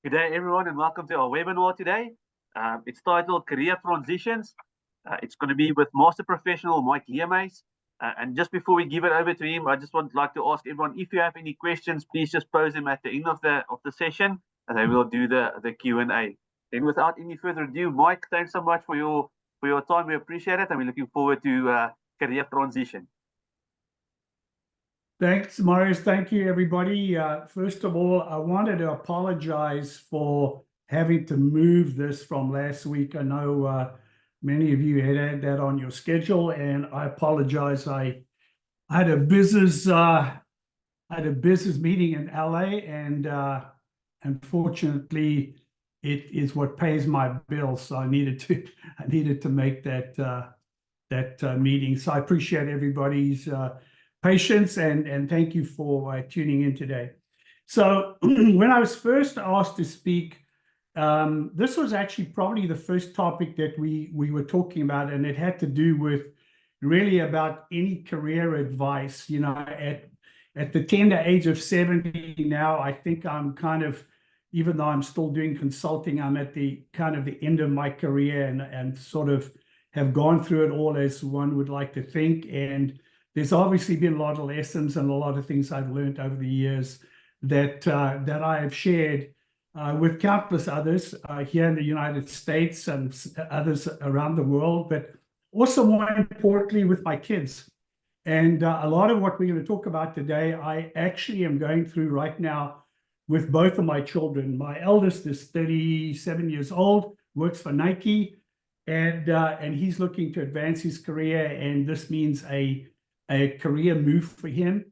Good day, everyone, and welcome to our webinar today. It's titled Career Transitions. It's going to be with Master Professional Mike Leemhuis. And just before we give it over to him, I just would like to ask everyone, if you have any questions, please just pose them at the end of the session, and then we'll do the Q&A. Then without any further ado, Mike, thanks so much for your time. We appreciate it, and we're looking forward to career transition. Thanks, Marius. Thank you, everybody. First of all, I wanted to apologize for having to move this from last week. I know many of you had that on your schedule, and I apologize. I had a business meeting in LA, and unfortunately, it is what pays my bills. So I needed to make that meeting. So I appreciate everybody's patience, and thank you for tuning in today. So when I was first asked to speak, this was actually probably the first topic that we were talking about, and it had to do with really about any career advice. You know, at the tender age of 70 now, I think I'm kind of, even though I'm still doing consulting, I'm at the kind of the end of my career, and sort of have gone through it all, as one would like to think. And there's obviously been a lot of lessons and a lot of things I've learned over the years that I have shared with countless others here in the United States and others around the world, but also more importantly with my kids. And a lot of what we're going to talk about today, I actually am going through right now with both of my children. My eldest is 37 years old, works for Nike, and he's looking to advance his career, and this means a career move for him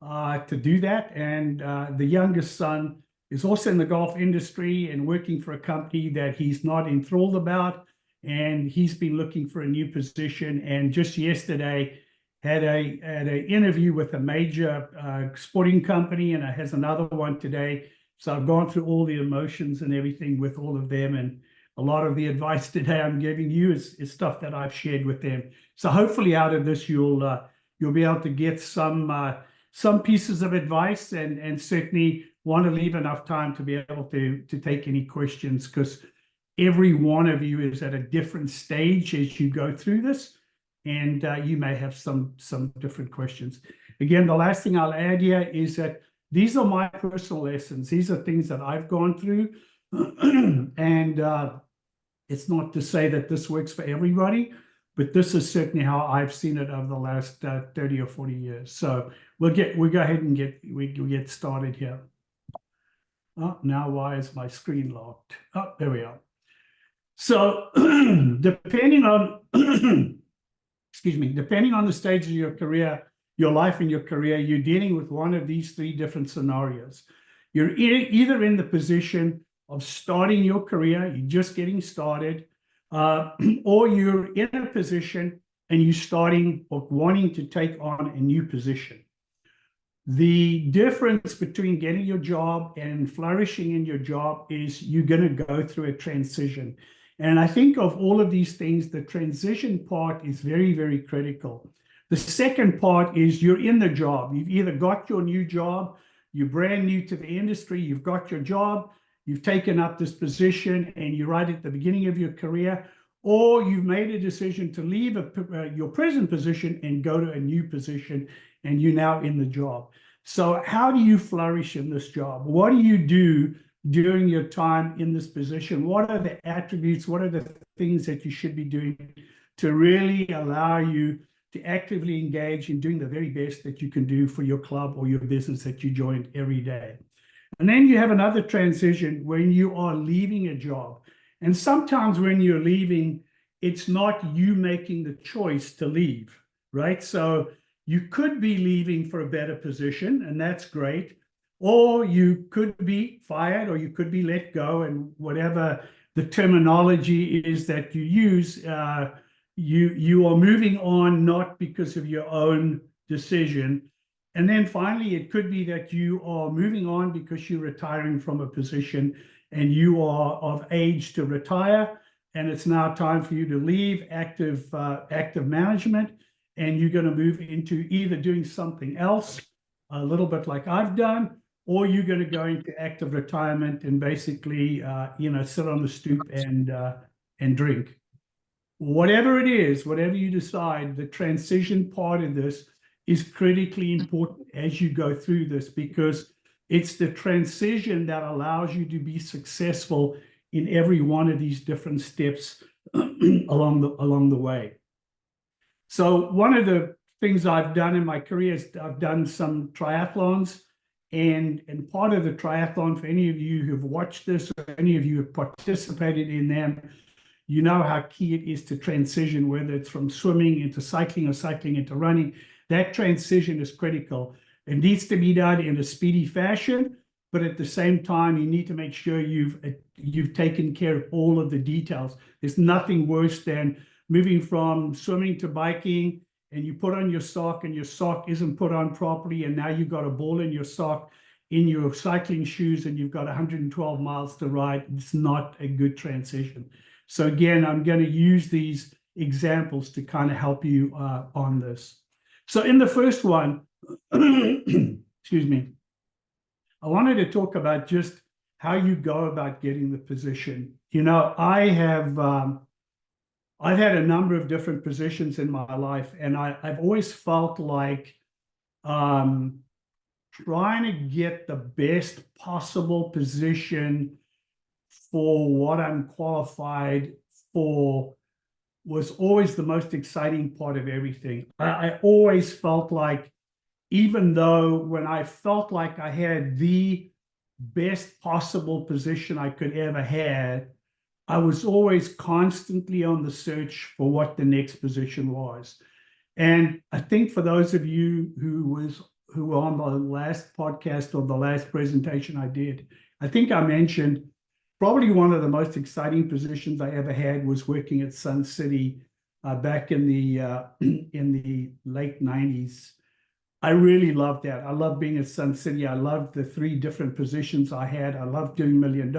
to do that. And the youngest son is also in the golf industry and working for a company that he's not enthralled about, and he's been looking for a new position. And just yesterday had an interview with a major sporting company, and has another one today. So I've gone through all the emotions and everything with all of them, and a lot of the advice today I'm giving you is stuff that I've shared with them. So hopefully out of this you'll be able to get some pieces of advice, and certainly want to leave enough time to be able to take any questions, because every one of you is at a different stage as you go through this, and you may have some different questions. Again, the last thing I'll add here is that these are my personal lessons. These are things that I've gone through, and it's not to say that this works for everybody, but this is certainly how I've seen it over the last 30 or 40 years. So we'll go ahead and get started here. Oh, now why is my screen locked? Oh, there we are. So depending on, depending on the stage of your career, your life and your career, you're dealing with one of these three different scenarios. You're either in the position of starting your career, you're just getting started, or you're in a position and you're starting or wanting to take on a new position. The difference between getting your job and flourishing in your job is you're going to go through a transition. And I think of all of these things, the transition part is very, very critical. The second part is you're in the job. You've either got your new job, you're brand new to the industry, you've got your job, you've taken up this position, and you're right at the beginning of your career, or you've made a decision to leave your present position and go to a new position, and you're now in the job. So how do you flourish in this job? What do you do during your time in this position? What are the attributes? What are the things that you should be doing to really allow you to actively engage in doing the very best that you can do for your club or your business that you joined every day? And then you have another transition when you are leaving a job. And sometimes when you're leaving, it's not you making the choice to leave, right? So you could be leaving for a better position, and that's great. Or you could be fired, or you could be let go, and whatever the terminology is that you use, you are moving on not because of your own decision. And then finally, it could be that you are moving on because you're retiring from a position and you are of age to retire, and it's now time for you to leave active management, and you're going to move into either doing something else, a little bit like I've done, or you're going to go into active retirement and basically, sit on the stoop and drink. Whatever it is, whatever you decide, the transition part of this is critically important as you go through this, because it's the transition that allows you to be successful in every one of these different steps along the way. So one of the things I've done in my career is I've done some triathlons, and part of the triathlon, for any of you who've watched this or any of you who have participated in them, you know how key it is to transition, whether it's from swimming into cycling or cycling into running. That transition is critical. It needs to be done in a speedy fashion, but at the same time, you need to make sure you've taken care of all of the details. There's nothing worse than moving from swimming to biking, and you put on your sock and your sock isn't put on properly, and now you've got a ball in your sock in your cycling shoes and you've got 112 miles to ride. It's not a good transition. So again, I'm going to use these examples to kind of help you on this. So in the first one, excuse me, I wanted to talk about just how you go about getting the position. I've had a number of different positions in my life, and I've always felt like trying to get the best possible position for what I'm qualified for was always the most exciting part of everything. I always felt like, even though when I felt like I had the best possible position I could ever have, I was always constantly on the search for what the next position was. And I think for those of you who were on the last podcast or the last presentation I did, I think I mentioned probably one of the most exciting positions I ever had was working at Sun City back in the late 90s. I really loved that. I loved being at Sun City. I loved the 3 different positions I had. I loved doing $1 Million.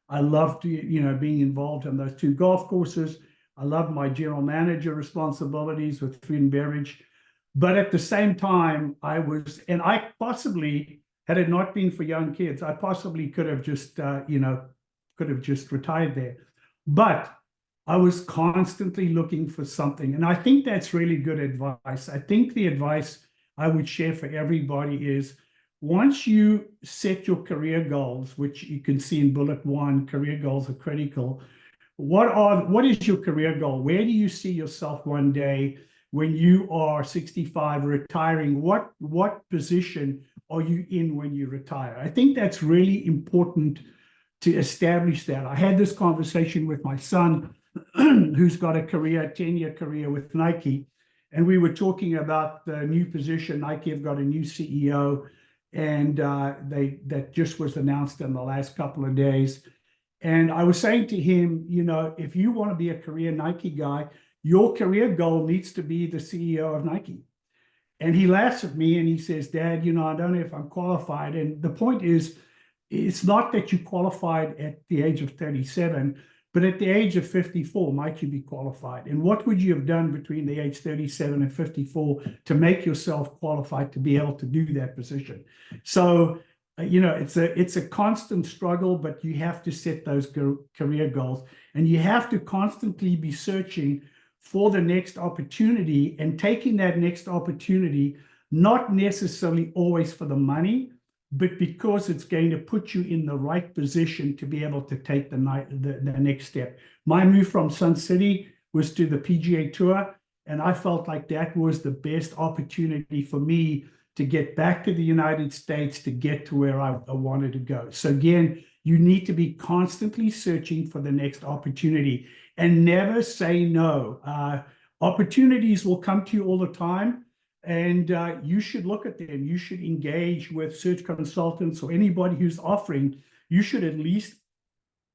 I loved, being involved in those 2 golf courses. I loved my general manager responsibilities with food and beverage. But at the same time, I possibly, had it not been for young kids, I possibly could have just, retired there. But I was constantly looking for something. And I think that's really good advice. I think the advice I would share for everybody is, once you set your career goals, which you can see in bullet 1, career goals are critical. What is your career goal? Where do you see yourself one day when you are 65, retiring? What position are you in when you retire? I think that's really important to establish that. I had this conversation with my son, who's got a 10-year career with Nike. And we were talking about the new position. Nike have got a new CEO, and that just was announced in the last couple of days. And I was saying to him, if you want to be a career Nike guy, your career goal needs to be the CEO of Nike. And he laughs at me and he says, Dad, I don't know if I'm qualified. And the point is, it's not that you qualified at the age of 37, but at the age of 54, might you be qualified? And what would you have done between the age 37 and 54 to make yourself qualified to be able to do that position? So, it's a constant struggle, but you have to set those career goals, and you have to constantly be searching for the next opportunity and taking that next opportunity, not necessarily always for the money, but because it's going to put you in the right position to be able to take the next step. My move from Sun City was to the PGA Tour, and I felt like that was the best opportunity for me to get back to the United States, to get to where I wanted to go. So again, you need to be constantly searching for the next opportunity and never say no. Opportunities will come to you all the time. And you should look at them. You should engage with search consultants or anybody who's offering. You should at least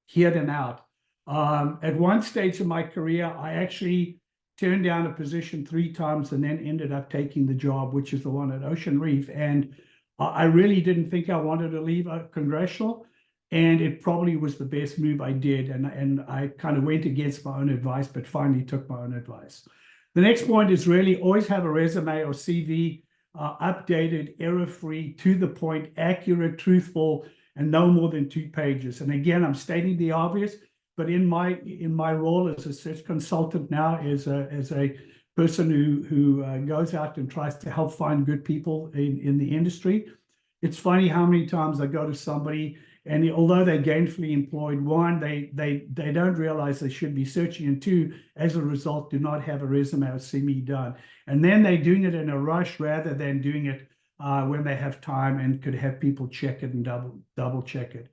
hear them out. At one stage of my career, I actually turned down a position 3 times and then ended up taking the job, which is the one at Ocean Reef. And I really didn't think I wanted to leave a congressional. And it probably was the best move I did. And I kind of went against my own advice, but finally took my own advice. The next point is really always have a resume or CV updated, error-free, to the point, accurate, truthful, and no more than 2 pages. And again, I'm stating the obvious, but in my role as a search consultant now, as a person who goes out and tries to help find good people in the industry, it's funny how many times I go to somebody, and although they're gainfully employed, one, they don't realize they should be searching, and two, as a result, do not have a resume or CV done. And then they're doing it in a rush rather than doing it when they have time and could have people check it and double check it.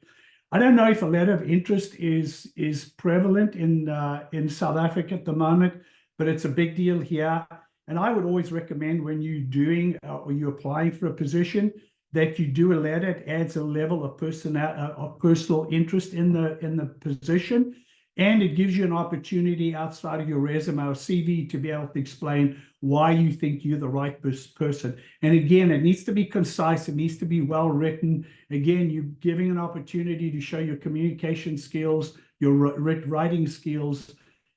I don't know if a letter of interest is prevalent in South Africa at the moment, but it's a big deal here. And I would always recommend when you're doing or you're applying for a position that you do a letter. It adds a level of personal interest in the position, and it gives you an opportunity outside of your resume or CV to be able to explain why you think you're the right person. And again, it needs to be concise. It needs to be well written. Again, you're giving an opportunity to show your communication skills, your writing skills,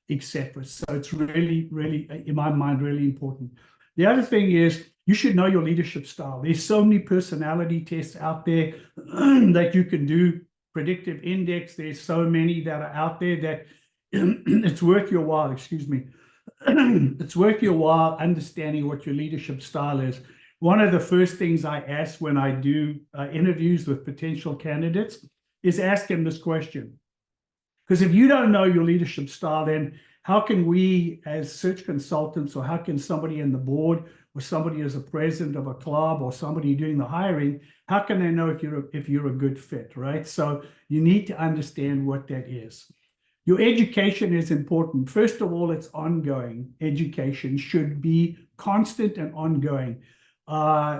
etc. So it's really, really, in my mind, really important. The other thing is you should know your leadership style. There's so many personality tests out there that you can do. Predictive index, there's so many that are out there that it's worth your while, excuse me. It's worth your while understanding what your leadership style is. One of the first things I ask when I do interviews with potential candidates is ask them this question. Because if you don't know your leadership style, then how can we as search consultants, or how can somebody in the board, or somebody as a president of a club, or somebody doing the hiring, how can they know if you're a good fit, right? So you need to understand what that is. Your education is important. First of all, it's ongoing. Education should be constant and ongoing.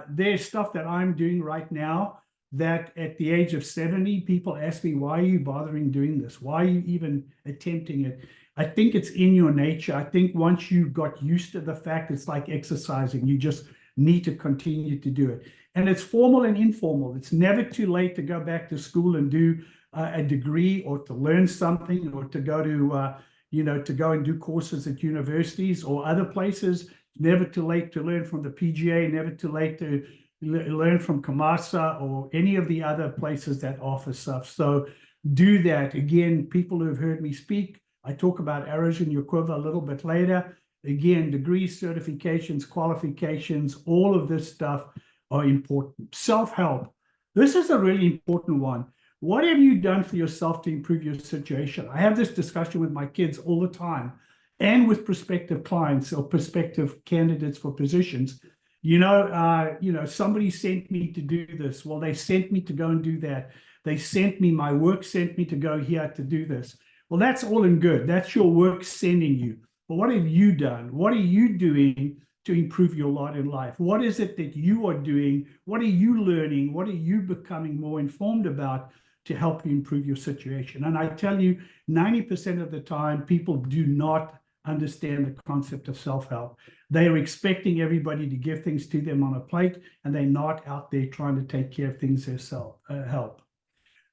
There's stuff that I'm doing right now that at the age of 70, people ask me, why are you bothering doing this? Why are you even attempting it? I think it's in your nature. I think once you got used to the fact, it's like exercising. You just need to continue to do it. And it's formal and informal. It's never too late to go back to school and do a degree, or to learn something, or to go to go and do courses at universities or other places. Never too late to learn from the PGA, never too late to learn from Kamasa or any of the other places that offer stuff. So do that. Again, people who have heard me speak, I talk about arrows in your quiver a little bit later. Again, degrees, certifications, qualifications, all of this stuff are important. Self-help. This is a really important one. What have you done for yourself to improve your situation? I have this discussion with my kids all the time, and with prospective clients or prospective candidates for positions. Somebody sent me to do this. Well, they sent me to go and do that. They sent me, my work sent me to go here to do this. Well, that's all in good. That's your work sending you. But what have you done? What are you doing to improve your lot in life? What is it that you are doing? What are you learning? What are you becoming more informed about to help you improve your situation? And I tell you, 90% of the time, people do not understand the concept of self-help. They are expecting everybody to give things to them on a plate, and they're not out there trying to take care of things themselves. Help.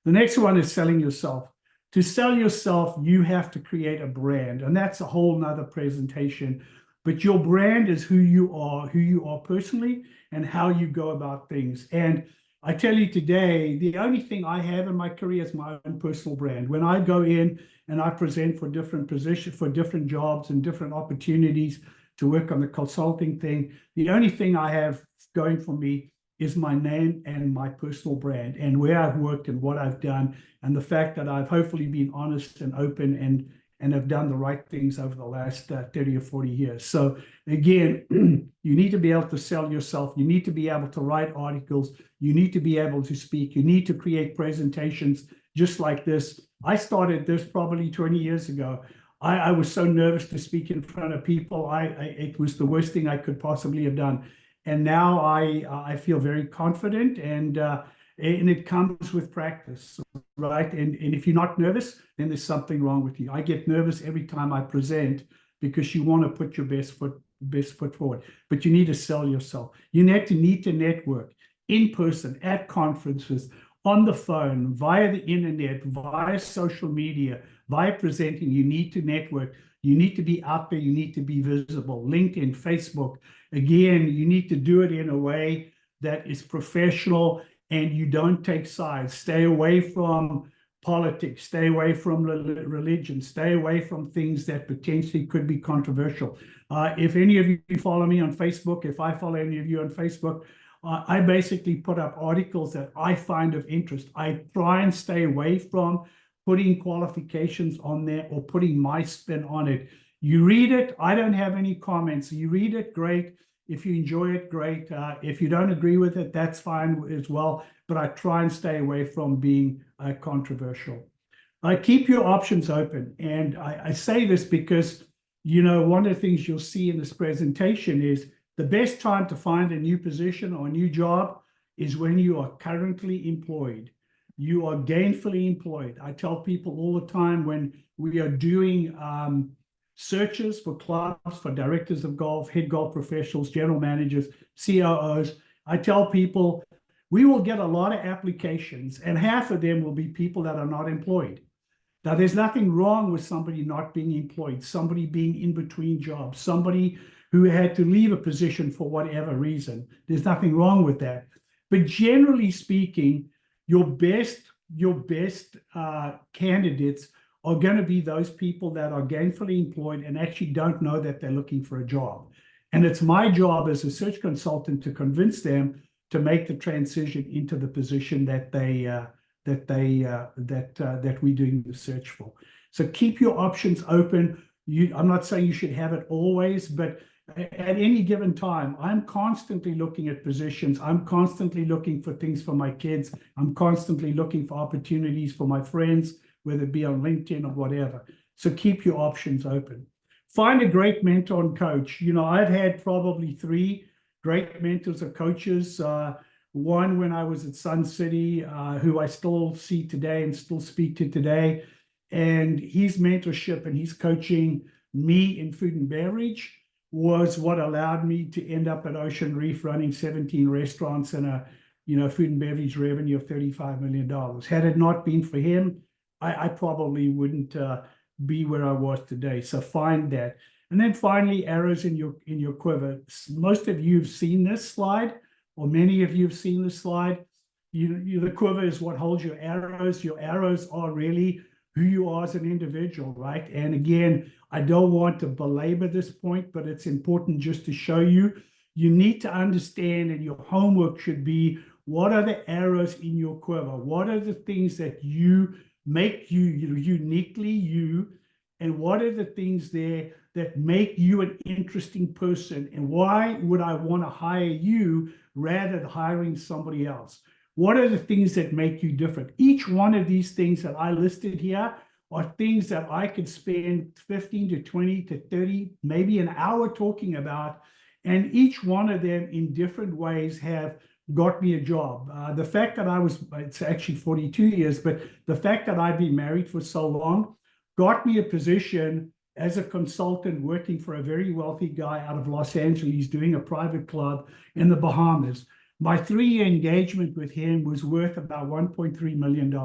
The next one is selling yourself. To sell yourself, you have to create a brand, and that's a whole nother presentation. But your brand is who you are personally, and how you go about things. And I tell you today, the only thing I have in my career is my own personal brand. When I go in and I present for different positions, for different jobs and different opportunities to work on the consulting thing, the only thing I have going for me is my name and my personal brand, and where I've worked and what I've done, and the fact that I've hopefully been honest and open and have done the right things over the last 30 or 40 years. So again, you need to be able to sell yourself. You need to be able to write articles. You need to be able to speak. You need to create presentations just like this. I started this probably 20 years ago. I was so nervous to speak in front of people. It was the worst thing I could possibly have done. And now I feel very confident, and it comes with practice, right? And if you're not nervous, then there's something wrong with you. I get nervous every time I present because you want to put your best foot forward, but you need to sell yourself. You need to network in person, at conferences, on the phone, via the internet, via social media, via presenting. You need to network. You need to be out there. You need to be visible. LinkedIn, Facebook. Again, you need to do it in a way that is professional and you don't take sides. Stay away from politics. Stay away from religion. Stay away from things that potentially could be controversial. If any of you follow me on Facebook, if I follow any of you on Facebook, I basically put up articles that I find of interest. I try and stay away from putting qualifications on there or putting my spin on it. You read it, I don't have any comments. You read it, great. If you enjoy it, great. If you don't agree with it, that's fine as well. But I try and stay away from being controversial. Keep your options open. And I say this because, one of the things you'll see in this presentation is the best time to find a new position or a new job is when you are currently employed. You are gainfully employed. I tell people all the time when we are doing searches for clubs, for directors of golf, head golf professionals, general managers, COOs, I tell people we will get a lot of applications and half of them will be people that are not employed. Now, there's nothing wrong with somebody not being employed, somebody being in between jobs, somebody who had to leave a position for whatever reason. There's nothing wrong with that. But generally speaking, your best candidates are going to be those people that are gainfully employed and actually don't know that they're looking for a job. And it's my job as a search consultant to convince them to make the transition into the position that we're doing the search for. So keep your options open. I'm not saying you should have it always, but at any given time, I'm constantly looking at positions. I'm constantly looking for things for my kids. I'm constantly looking for opportunities for my friends, whether it be on LinkedIn or whatever. So keep your options open. Find a great mentor and coach. I've had probably 3 great mentors or coaches. One when I was at Sun City, who I still see today and still speak to today. And his mentorship and his coaching me in food and beverage was what allowed me to end up at Ocean Reef running 17 restaurants and a food and beverage revenue of $35 million. Had it not been for him, I probably wouldn't be where I was today. So find that. And then finally, arrows in your quiver. Most of you have seen this slide, or many of you have seen this slide. The quiver is what holds your arrows. Your arrows are really who you are as an individual, right? And again, I don't want to belabor this point, but it's important just to show you. You need to understand, and your homework should be, what are the arrows in your quiver? What are the things that make you uniquely you? And what are the things there that make you an interesting person? And why would I want to hire you rather than hiring somebody else? What are the things that make you different? Each one of these things that I listed here are things that I could spend 15 to 20 to 30, maybe an hour talking about. And each one of them in different ways have got me a job. The fact that it's actually 42 years, but the fact that I've been married for so long got me a position as a consultant working for a very wealthy guy out of Los Angeles doing a private club in the Bahamas. My 3-year engagement with him was worth about $1.3 million.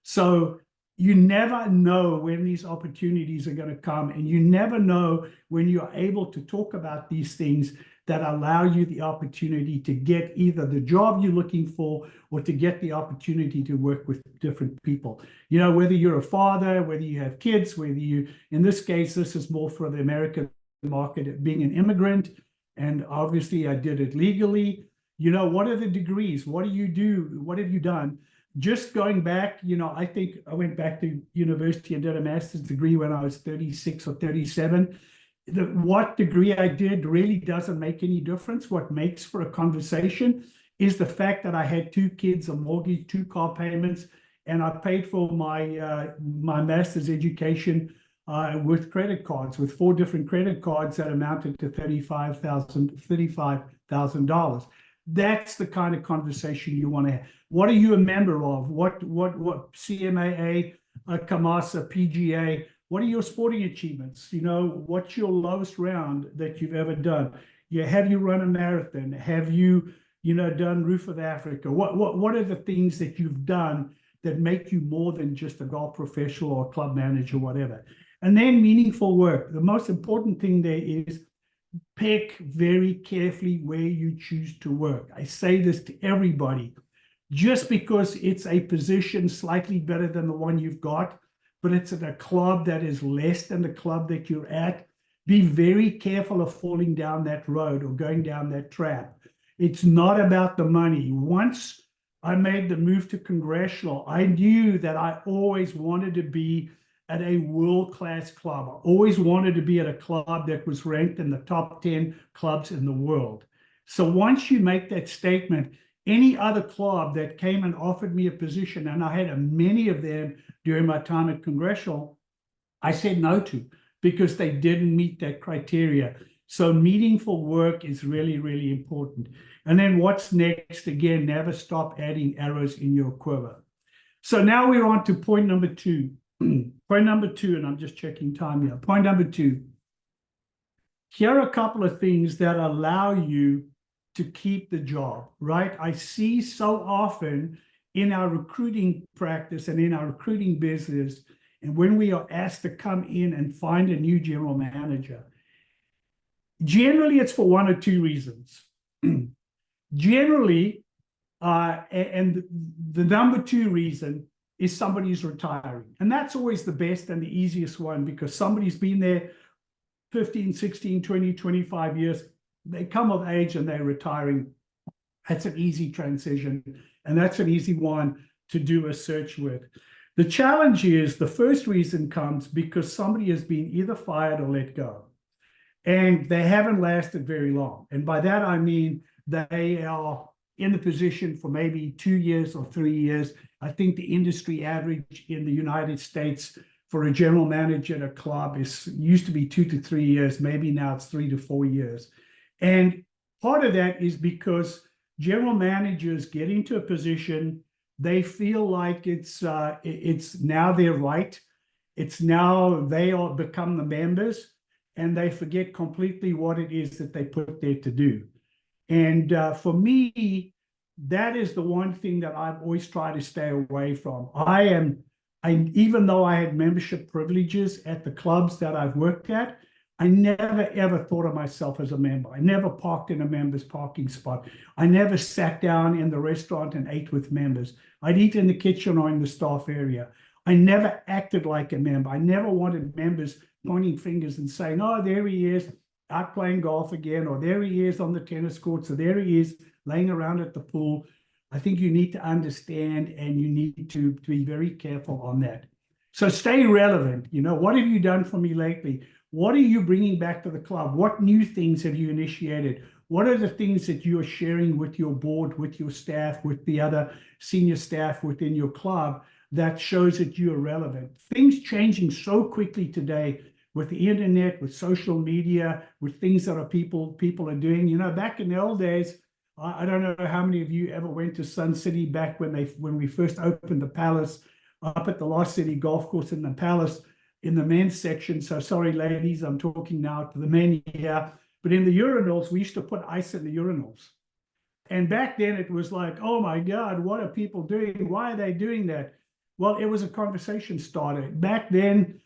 So you never know when these opportunities are going to come, and you never know when you're able to talk about these things that allow you the opportunity to get either the job you're looking for or to get the opportunity to work with different people. Whether you're a father, whether you have kids, in this case, this is more for the American market, being an immigrant, and obviously I did it legally. What are the degrees? What do you do? What have you done? Just going back, I think I went back to university and did a master's degree when I was 36 or 37. What degree I did really doesn't make any difference. What makes for a conversation is the fact that I had 2 kids, a mortgage, 2 car payments, and I paid for my master's education with credit cards, with 4 different credit cards that amounted to $35,000. That's the kind of conversation you want to have. What are you a member of? What CMAA, CAMASA, PGA? What are your sporting achievements? What's your lowest round that you've ever done? Have you run a marathon? Have you done Roof of Africa? What are the things that you've done that make you more than just a golf professional or club manager, whatever? And then meaningful work. The most important thing there is pick very carefully where you choose to work. I say this to everybody. Just because it's a position slightly better than the one you've got, but it's at a club that is less than the club that you're at, be very careful of falling down that road or going down that trap. It's not about the money. Once I made the move to Congressional, I knew that I always wanted to be at a world-class club. I always wanted to be at a club that was ranked in the top 10 clubs in the world. So once you make that statement, any other club that came and offered me a position, and I had many of them during my time at Congressional, I said no to because they didn't meet that criteria. So meaningful work is really, really important. And then what's next? Again, never stop adding arrows in your quiver. So now we're on to point number 2. Point number 2, and I'm just checking time here. Point number 2. Here are a couple of things that allow you to keep the job, right? I see so often in our recruiting practice and in our recruiting business, and when we are asked to come in and find a new general manager, generally it's for one or two reasons. Generally, and the number 2 reason is somebody's retiring. And that's always the best and the easiest one because somebody's been there 15, 16, 20, 25 years. They come of age and they're retiring. That's an easy transition. And that's an easy one to do a search with. The challenge is the first reason comes because somebody has been either fired or let go. And they haven't lasted very long. And by that, I mean they are in the position for maybe 2 years or 3 years. I think the industry average in the United States for a general manager at a club used to be 2 to 3 years. Maybe now it's 3 to 4 years. And part of that is because general managers get into a position, they feel like it's now their right. It's now they all become the members, and they forget completely what it is that they put there to do. And for me, that is the one thing that I've always tried to stay away from. Even though I had membership privileges at the clubs that I've worked at, I never ever thought of myself as a member. I never parked in a member's parking spot. I never sat down in the restaurant and ate with members. I'd eat in the kitchen or in the staff area. I never acted like a member. I never wanted members pointing fingers and saying, oh, there he is out playing golf again, or there he is on the tennis courts, or there he is laying around at the pool. I think you need to understand and you need to be very careful on that. So stay relevant. What have you done for me lately? What are you bringing back to the club? What new things have you initiated? What are the things that you are sharing with your board, with your staff, with the other senior staff within your club that shows that you are relevant? Things changing so quickly today with the internet, with social media, with things that people are doing. Back in the old days, I don't know how many of you ever went to Sun City back when we first opened the Palace up at the Lost City Golf Course in the Palace in the men's section. So sorry, ladies, I'm talking now to the men here. But in the urinals, we used to put ice in the urinals. And back then it was like, oh my God, what are people doing? Why are they doing that? Well, it was a conversation starter. Back then,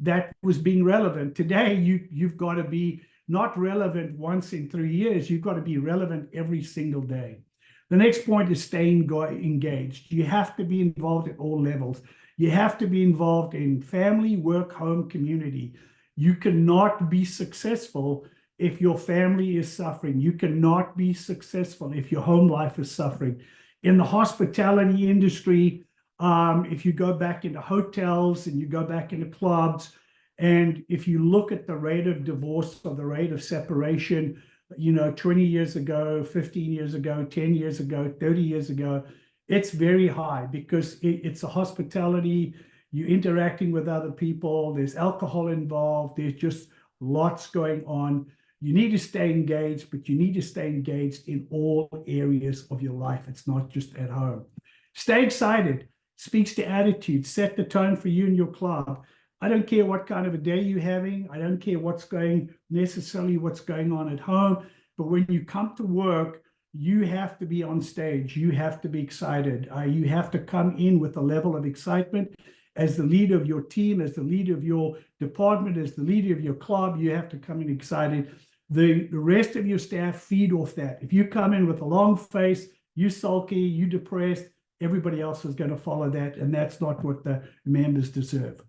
that was being relevant. Today, you've got to be not relevant once in 3 years. You've got to be relevant every single day. The next point is staying engaged. You have to be involved at all levels. You have to be involved in family, work, home, community. You cannot be successful if your family is suffering. You cannot be successful if your home life is suffering. In the hospitality industry, if you go back into hotels and you go back into clubs, and if you look at the rate of divorce or the rate of separation, 20 years ago, 15 years ago, 10 years ago, 30 years ago, it's very high because it's a hospitality, you're interacting with other people, there's alcohol involved, there's just lots going on. You need to stay engaged, but you need to stay engaged in all areas of your life. It's not just at home. Stay excited. Speaks to attitude. Set the tone for you and your club. I don't care what kind of a day you're having. I don't care what's going on at home. But when you come to work, you have to be on stage. You have to be excited. You have to come in with a level of excitement. As the leader of your team, as the leader of your department, as the leader of your club, you have to come in excited. The rest of your staff feed off that. If you come in with a long face, you sulky, you depressed, everybody else is going to follow that, and that's not what the members deserve.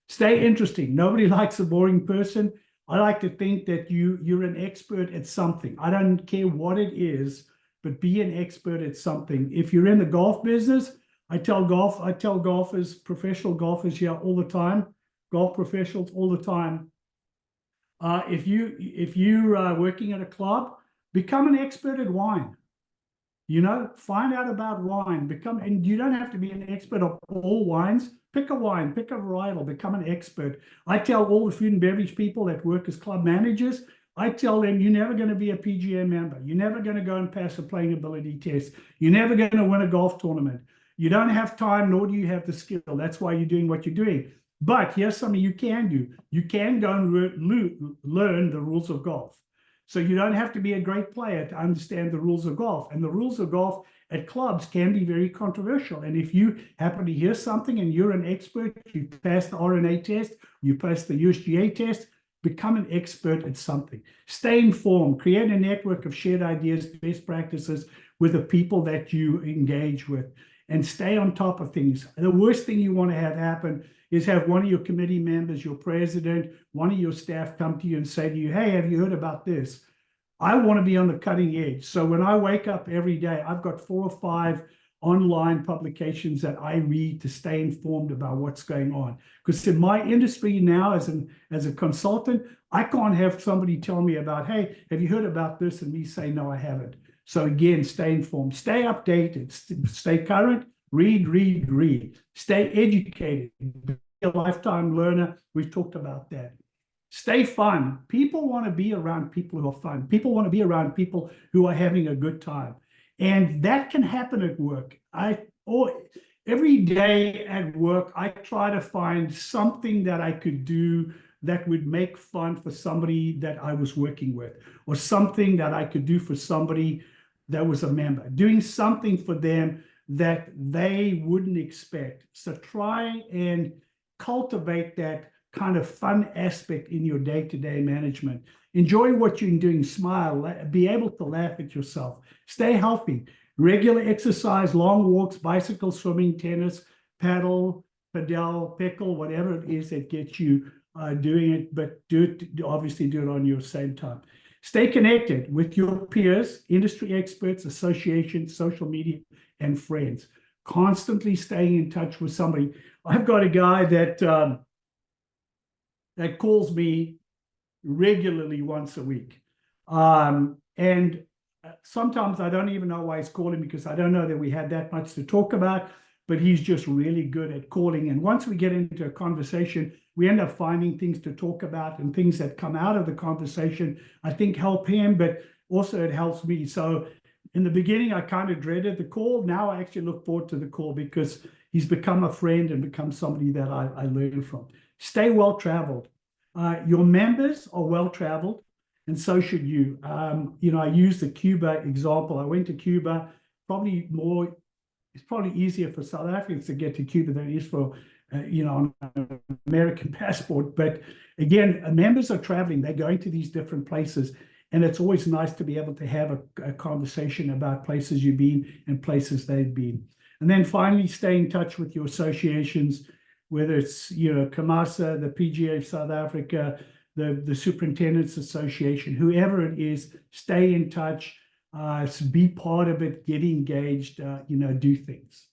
Stay interesting. Nobody likes a boring person. I like to think that you're an expert at something. I don't care what it is, but be an expert at something. If you're in the golf business, I tell golfers, professional golfers here all the time, golf professionals all the time. If you're working at a club, become an expert at wine. Find out about wine. And you don't have to be an expert of all wines. Pick a wine, pick a varietal, become an expert. I tell all the food and beverage people that work as club managers, I tell them, you're never going to be a PGA member. You're never going to go and pass a playing ability test. You're never going to win a golf tournament. You don't have time, nor do you have the skill. That's why you're doing what you're doing. But here's something you can do. You can go and learn the rules of golf. So you don't have to be a great player to understand the rules of golf. And the rules of golf at clubs can be very controversial. And if you happen to hear something and you're an expert, you passed the RNA test, you passed the USGA test, become an expert at something. Stay informed, create a network of shared ideas, best practices with the people that you engage with, and stay on top of things. The worst thing you want to have happen is have one of your committee members, your president, one of your staff come to you and say to you, hey, have you heard about this? I want to be on the cutting edge. So when I wake up every day, I've got 4 or 5 online publications that I read to stay informed about what's going on. Because in my industry now, as a consultant, I can't have somebody tell me about, hey, have you heard about this? And me say, no, I haven't. So again, stay informed, stay updated, stay current, read. Stay educated, be a lifetime learner. We've talked about that. Stay fun. People want to be around people who are fun. People want to be around people who are having a good time. And that can happen at work. Every day at work, I try to find something that I could do that would make fun for somebody that I was working with, or something that I could do for somebody that was a member, doing something for them that they wouldn't expect. So try and cultivate that kind of fun aspect in your day-to-day management. Enjoy what you're doing, smile, be able to laugh at yourself, stay healthy, regular exercise, long walks, bicycle, swimming, tennis, paddle, pickle, whatever it is that gets you doing it, but obviously do it on your same time. Stay connected with your peers, industry experts, associations, social media, and friends. Constantly staying in touch with somebody. I've got a guy that calls me regularly once a week. And sometimes I don't even know why he's calling, because I don't know that we had that much to talk about, but he's just really good at calling. And once we get into a conversation, we end up finding things to talk about, and things that come out of the conversation, I think, help him, but also it helps me. So in the beginning, I kind of dreaded the call. Now I actually look forward to the call, because he's become a friend and become somebody that I learn from. Stay well-traveled. Your members are well-traveled, and so should you. I use the Cuba example. I went to Cuba. It's probably easier for South Africans to get to Cuba than it is for, an American passport. But again, members are traveling. They're going to these different places. And it's always nice to be able to have a conversation about places you've been and places they've been. And then finally, stay in touch with your associations, whether it's CAMASA, the PGA of South Africa, the Superintendents Association, whoever it is, stay in touch, be part of it, get engaged, do things.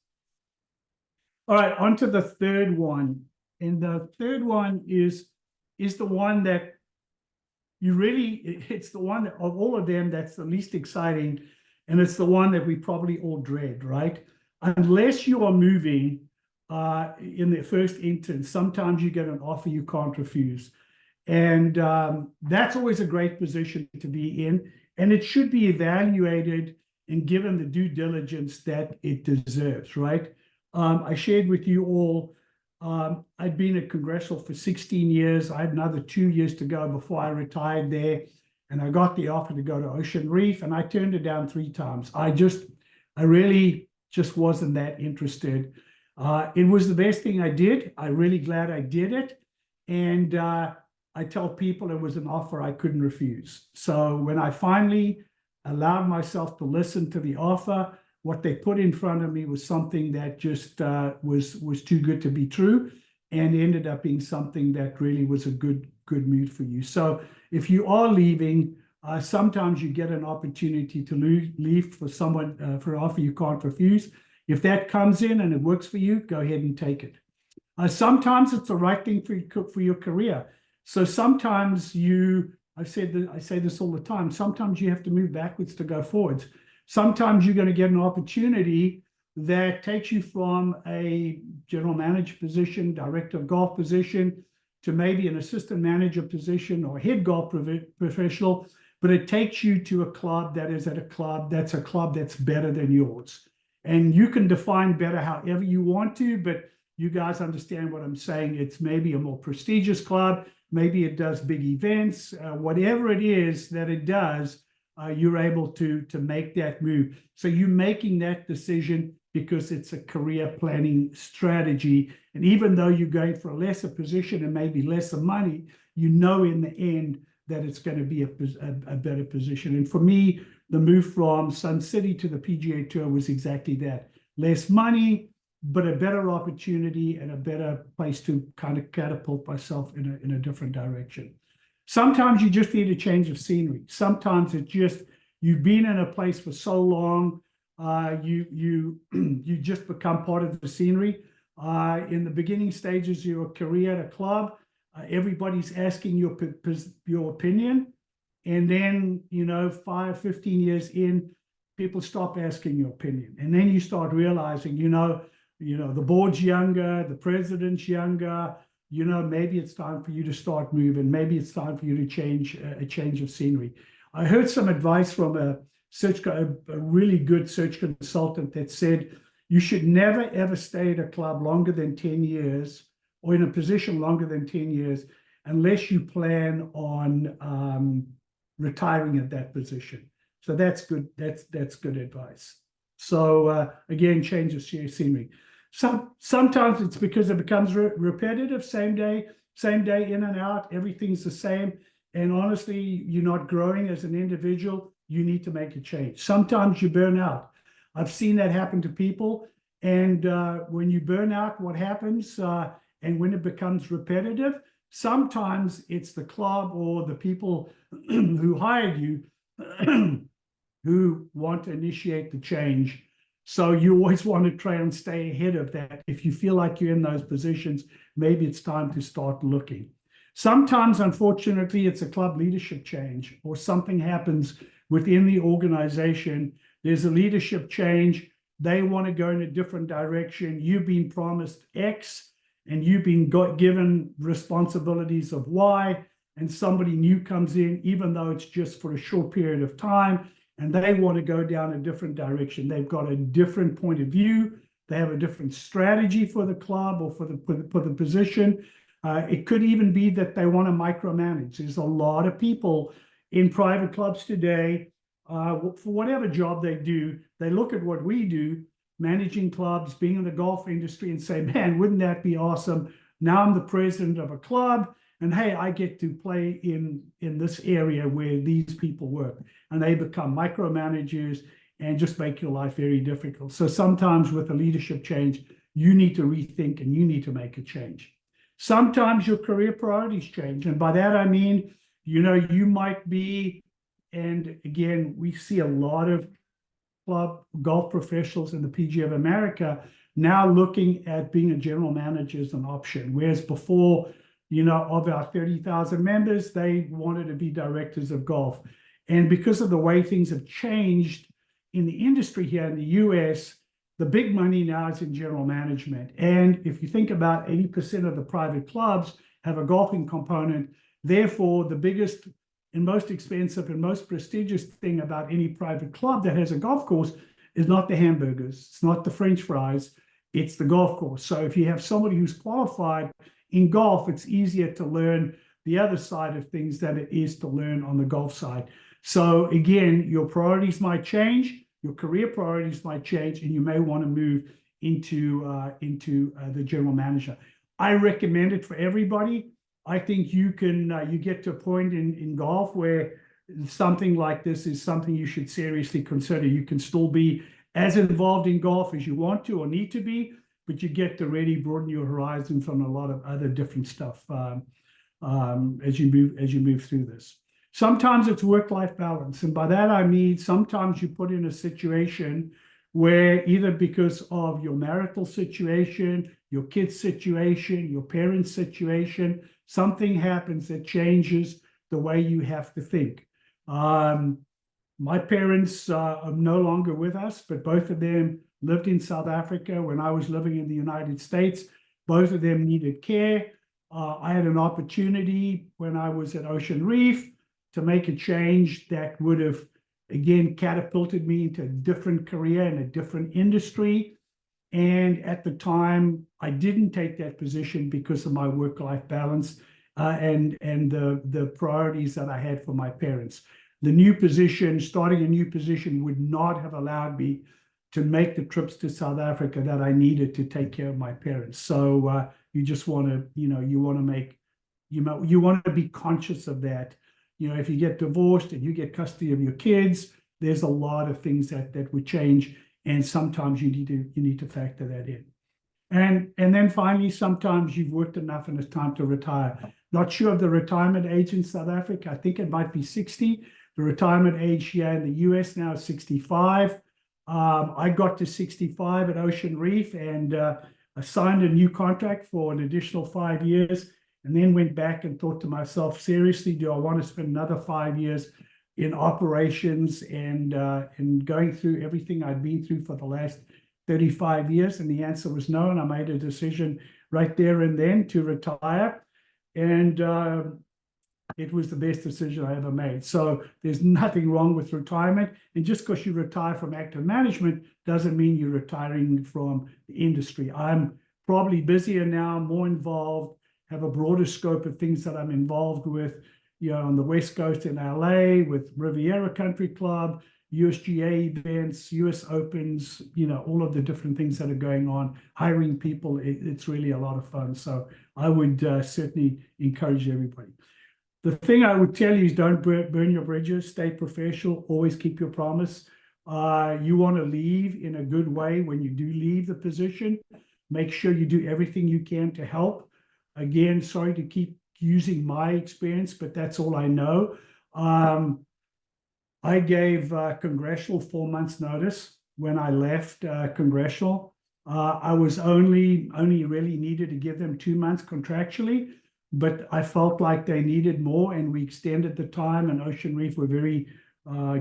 All right, on to the third one. And the third one is the one that it's the one of all of them that's the least exciting, and it's the one that we probably all dread, right? Unless you are moving in the first instance, sometimes you get an offer you can't refuse. And that's always a great position to be in. And it should be evaluated and given the due diligence that it deserves, right? I shared with you all, I'd been at Congressional for 16 years. I had another 2 years to go before I retired there. and I got the offer to go to Ocean Reef, and I turned it down 3 times. I really just wasn't that interested. It was the best thing I did. I'm really glad I did it. And I tell people it was an offer I couldn't refuse. So when I finally allowed myself to listen to the offer, what they put in front of me was something that just was too good to be true, and ended up being something that really was a good move for you. So if you are leaving, sometimes you get an opportunity to leave for someone for an offer you can't refuse. If that comes in and it works for you, go ahead and take it. Sometimes it's the right thing for your career. So sometimes I say this all the time, sometimes you have to move backwards to go forwards. Sometimes you're going to get an opportunity that takes you from a general manager position, director of golf position, to maybe an assistant manager position or head golf professional, but it takes you to a club that's a club that's better than yours. And you can define better however you want to, but you guys understand what I'm saying. It's maybe a more prestigious club. Maybe it does big events, whatever it is that it does, you're able to make that move. So you're making that decision because it's a career planning strategy. And even though you're going for a lesser position and maybe lesser money, you know in the end that it's going to be a better position. And for me, the move from Sun City to the PGA Tour was exactly that. Less money, but a better opportunity and a better place to kind of catapult myself in a different direction. Sometimes you just need a change of scenery. Sometimes it's just you've been in a place for so long, you just become part of the scenery. In the beginning stages of your career at a club, everybody's asking your opinion, and then 5, 15 years in, people stop asking your opinion, and then you start realizing the board's younger, the president's younger. Maybe it's time for you to start moving. Maybe it's time for you to change a change of scenery. I heard some advice from a really good search consultant that said you should never ever stay at a club longer than 10 years or in a position longer than 10 years unless you plan on retiring at that position. So that's good. That's good advice. So again, change of scenery. Sometimes it's because it becomes repetitive, same day in and out, everything's the same. And honestly, you're not growing as an individual. You need to make a change. Sometimes you burn out. I've seen that happen to people. And when you burn out, what happens? And when it becomes repetitive, sometimes it's the club or the people who hired you who want to initiate the change. So you always want to try and stay ahead of that. If you feel like you're in those positions, maybe it's time to start looking. Sometimes, unfortunately, it's a club leadership change or something happens within the organization. There's a leadership change. They want to go in a different direction. You've been promised X and you've been given responsibilities of Y, and somebody new comes in, even though it's just for a short period of time, and they want to go down a different direction. They've got a different point of view. They have a different strategy for the club or for the position. It could even be that they want to micromanage. There's a lot of people in private clubs today, for whatever job they do, they look at what we do, managing clubs, being in the golf industry, and say, man, wouldn't that be awesome? Now I'm the president of a club, and hey, I get to play in this area where these people work. And they become micromanagers and just make your life very difficult. So sometimes with a leadership change, you need to rethink and you need to make a change. Sometimes your career priorities change. And by that, I mean, you might be, and again, we see a lot of club golf professionals in the PGA of America now looking at being a general manager as an option. Whereas before, of our 30,000 members, they wanted to be directors of golf. And because of the way things have changed in the industry here in the US, the big money now is in general management. And if you think about 80% of the private clubs have a golfing component, therefore the biggest and most expensive and most prestigious thing about any private club that has a golf course is not the hamburgers, it's not the French fries, it's the golf course. So if you have somebody who's qualified in golf, it's easier to learn the other side of things than it is to learn on the golf side. So again, your priorities might change, your career priorities might change, and you may want to move into the general manager. I recommend it for everybody. I think you get to a point in golf where something like this is something you should seriously consider. You can still be as involved in golf as you want to or need to be, but you get to really broaden your horizons on a lot of other different stuff as you move through this. Sometimes it's work-life balance, and by that I mean sometimes you put in a situation where either because of your marital situation, your kid's situation, your parents' situation, something happens that changes the way you have to think. My parents are no longer with us, but both of them lived in South Africa when I was living in the United States. Both of them needed care. I had an opportunity when I was at Ocean Reef to make a change that would have, again, catapulted me into a different career in a different industry. And at the time, I didn't take that position because of my work-life balance and the priorities that I had for my parents. The new position, starting a new position, would not have allowed me to make the trips to South Africa that I needed to take care of my parents. So you just want to, you want to be conscious of that. If you get divorced and you get custody of your kids, there's a lot of things that would change, and sometimes you need to factor that in. And then finally, sometimes you've worked enough and it's time to retire. Not sure of the retirement age in South Africa. I think it might be 60. The retirement age here in the US now is 65. I got to 65 at Ocean Reef and I signed a new contract for an additional 5 years, and then went back and thought to myself, seriously, do I want to spend another 5 years in operations and going through everything I'd been through for the last 35 years? And the answer was no, and I made a decision right there and then to retire. And it was the best decision I ever made. So there's nothing wrong with retirement. And just because you retire from active management doesn't mean you're retiring from the industry. I'm probably busier now, more involved, have a broader scope of things that I'm involved with, on the West Coast in LA with Riviera Country Club, USGA events, US Opens, all of the different things that are going on, hiring people. It's really a lot of fun. So I would certainly encourage everybody. The thing I would tell you is don't burn your bridges, stay professional, always keep your promise. You want to leave in a good way when you do leave the position. Make sure you do everything you can to help. Again, sorry to keep using my experience, but that's all I know. I gave Congressional 4 months notice when I left Congressional. I was only really needed to give them 2 months contractually, but I felt like they needed more, and we extended the time, and Ocean Reef were very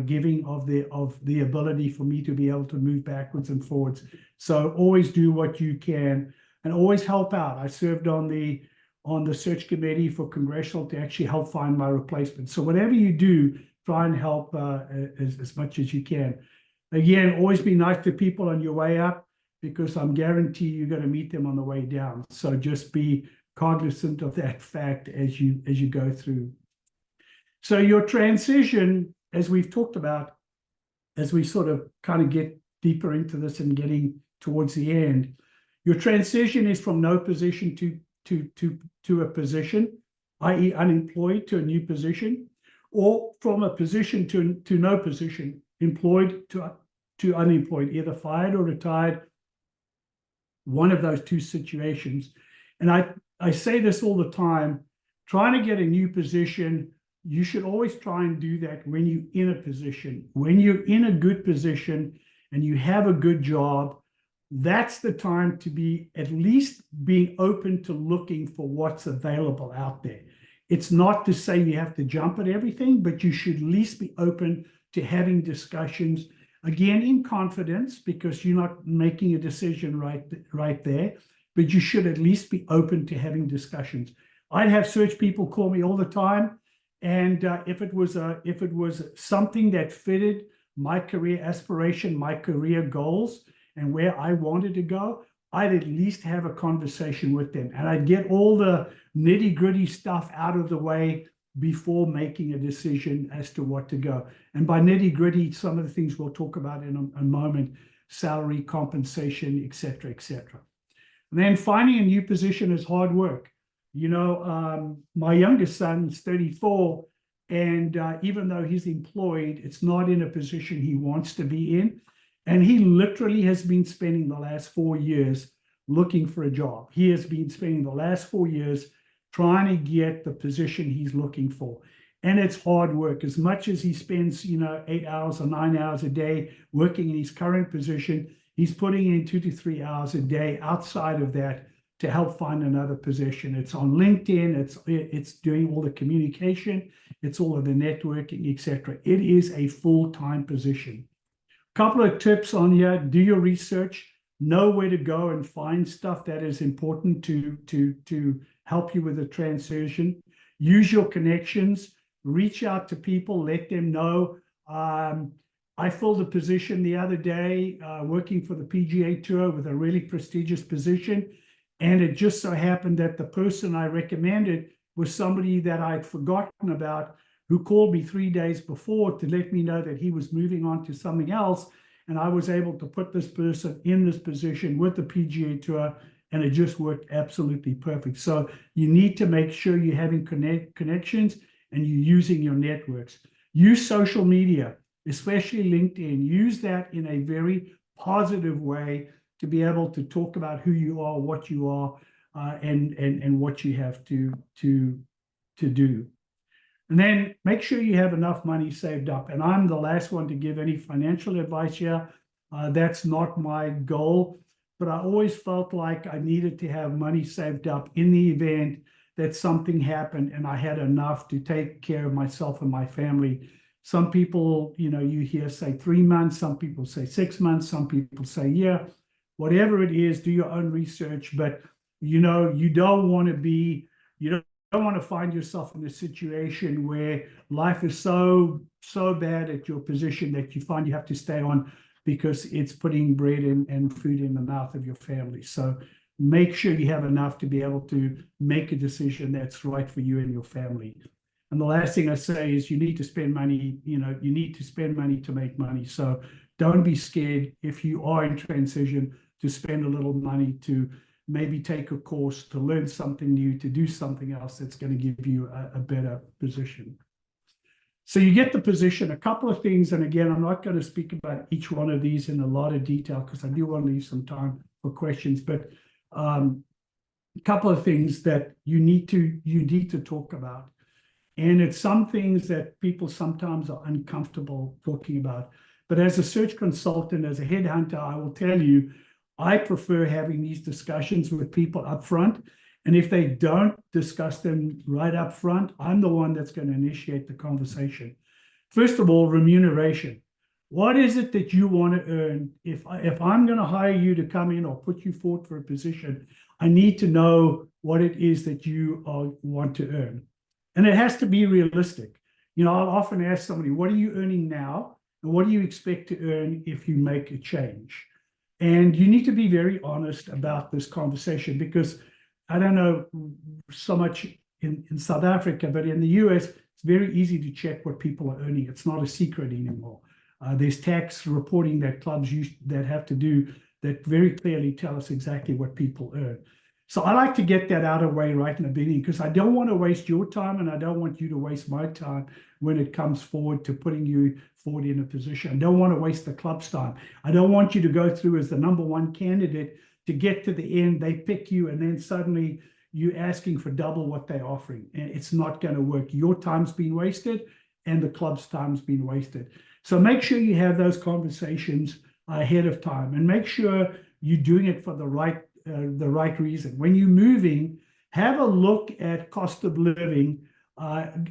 giving of the ability for me to be able to move backwards and forwards. So always do what you can and always help out. I served on the search committee for Congressional to actually help find my replacement. So whatever you do, try and help as much as you can. Again, always be nice to people on your way up, because I'm guarantee you're going to meet them on the way down. So just be cognizant of that fact as you go through. So your transition, as we've talked about, as we sort of kind of get deeper into this and getting towards the end, your transition is from no position to a position, i.e. unemployed, to a new position, or from a position to no position, employed to unemployed, either fired or retired, one of those two situations. And I say this all the time, trying to get a new position, you should always try and do that when you're in a position. When you're in a good position and you have a good job, that's the time to be at least being open to looking for what's available out there. It's not to say you have to jump at everything, but you should at least be open to having discussions, again, in confidence, because you're not making a decision right there, but you should at least be open to having discussions. I'd have search people call me all the time, and if it was something that fitted my career aspiration, my career goals, and where I wanted to go, I'd at least have a conversation with them, and I'd get all the nitty-gritty stuff out of the way before making a decision as to what to go. And by nitty-gritty, some of the things we'll talk about in a moment: salary, compensation, et cetera, et cetera. And then finding a new position is hard work. My youngest son is 34, and even though he's employed, it's not in a position he wants to be in. And he literally has been spending the last 4 years looking for a job. He has been spending the last 4 years trying to get the position he's looking for. And it's hard work. As much as he spends, 8 hours or 9 hours a day working in his current position, he's putting in 2 to 3 hours a day outside of that to help find another position. It's on LinkedIn, it's doing all the communication, it's all of the networking, etc. It is a full-time position. Couple of tips on here: do your research, know where to go and find stuff that is important to help you with the transition. Use your connections, reach out to people, let them know. I filled a position the other day working for the PGA Tour with a really prestigious position. And it just so happened that the person I recommended was somebody that I'd forgotten about, who called me 3 days before to let me know that he was moving on to something else. And I was able to put this person in this position with the PGA Tour, and it just worked absolutely perfect. So you need to make sure you're having connections and you're using your networks. Use social media, especially LinkedIn. Use that in a very positive way to be able to talk about who you are, what you are, and what you have to do. And then make sure you have enough money saved up. And I'm the last one to give any financial advice here. That's not my goal, but I always felt like I needed to have money saved up in the event that something happened and I had enough to take care of myself and my family. Some people, you hear say 3 months, some people say 6 months, some people say yeah. Whatever it is, do your own research, but you don't want to find yourself in a situation where life is so bad at your position that you find you have to stay on because it's putting bread and food in the mouth of your family. So make sure you have enough to be able to make a decision that's right for you and your family. And the last thing I say is you need to spend money, you need to spend money to make money. So don't be scared if you are in transition to spend a little money to maybe take a course, to learn something new, to do something else that's going to give you a better position. So you get the position, a couple of things, and again, I'm not going to speak about each one of these in a lot of detail because I do want to leave some time for questions, but a couple of things that you need to talk about. And it's some things that people sometimes are uncomfortable talking about. But as a search consultant, as a headhunter, I will tell you, I prefer having these discussions with people up front. And if they don't discuss them right up front, I'm the one that's going to initiate the conversation. First of all, remuneration. What is it that you want to earn? If I'm going to hire you to come in or put you forward for a position, I need to know what it is that you want to earn. And it has to be realistic. I'll often ask somebody, what are you earning now? And what do you expect to earn if you make a change? And you need to be very honest about this conversation because I don't know so much in South Africa, but in the US, it's very easy to check what people are earning. It's not a secret anymore. There's tax reporting that clubs that have to do that very clearly tell us exactly what people earn. So I like to get that out of the way right in the beginning because I don't want to waste your time and I don't want you to waste my time when it comes forward to putting you forward in a position. I don't want to waste the club's time. I don't want you to go through as the number one candidate to get to the end, they pick you, and then suddenly you're asking for double what they're offering. And it's not going to work. Your time's been wasted and the club's time's been wasted. So make sure you have those conversations ahead of time and make sure you're doing it for the right reason. When you're moving, have a look at cost of living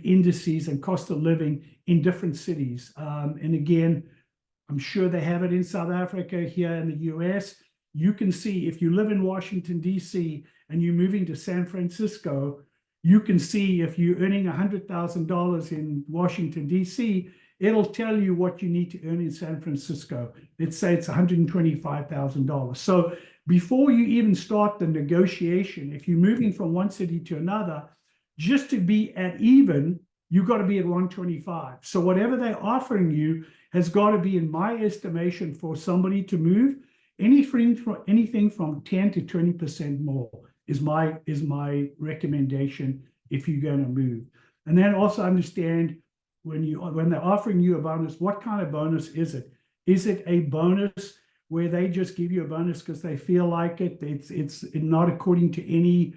indices and cost of living in different cities. And again, I'm sure they have it in South Africa, here in the US. You can see if you live in Washington, D.C., and you're moving to San Francisco, you can see if you're earning $100,000 in Washington, D.C., it'll tell you what you need to earn in San Francisco. Let's say it's $125,000. So before you even start the negotiation, if you're moving from one city to another, just to be at even, you've got to be at 125. So whatever they're offering you has got to be, in my estimation, for somebody to move, anything from 10 to 20% more is my recommendation if you're going to move. And then also understand when they're offering you a bonus, what kind of bonus is it? Is it a bonus where they just give you a bonus because they feel like it? It's not according to any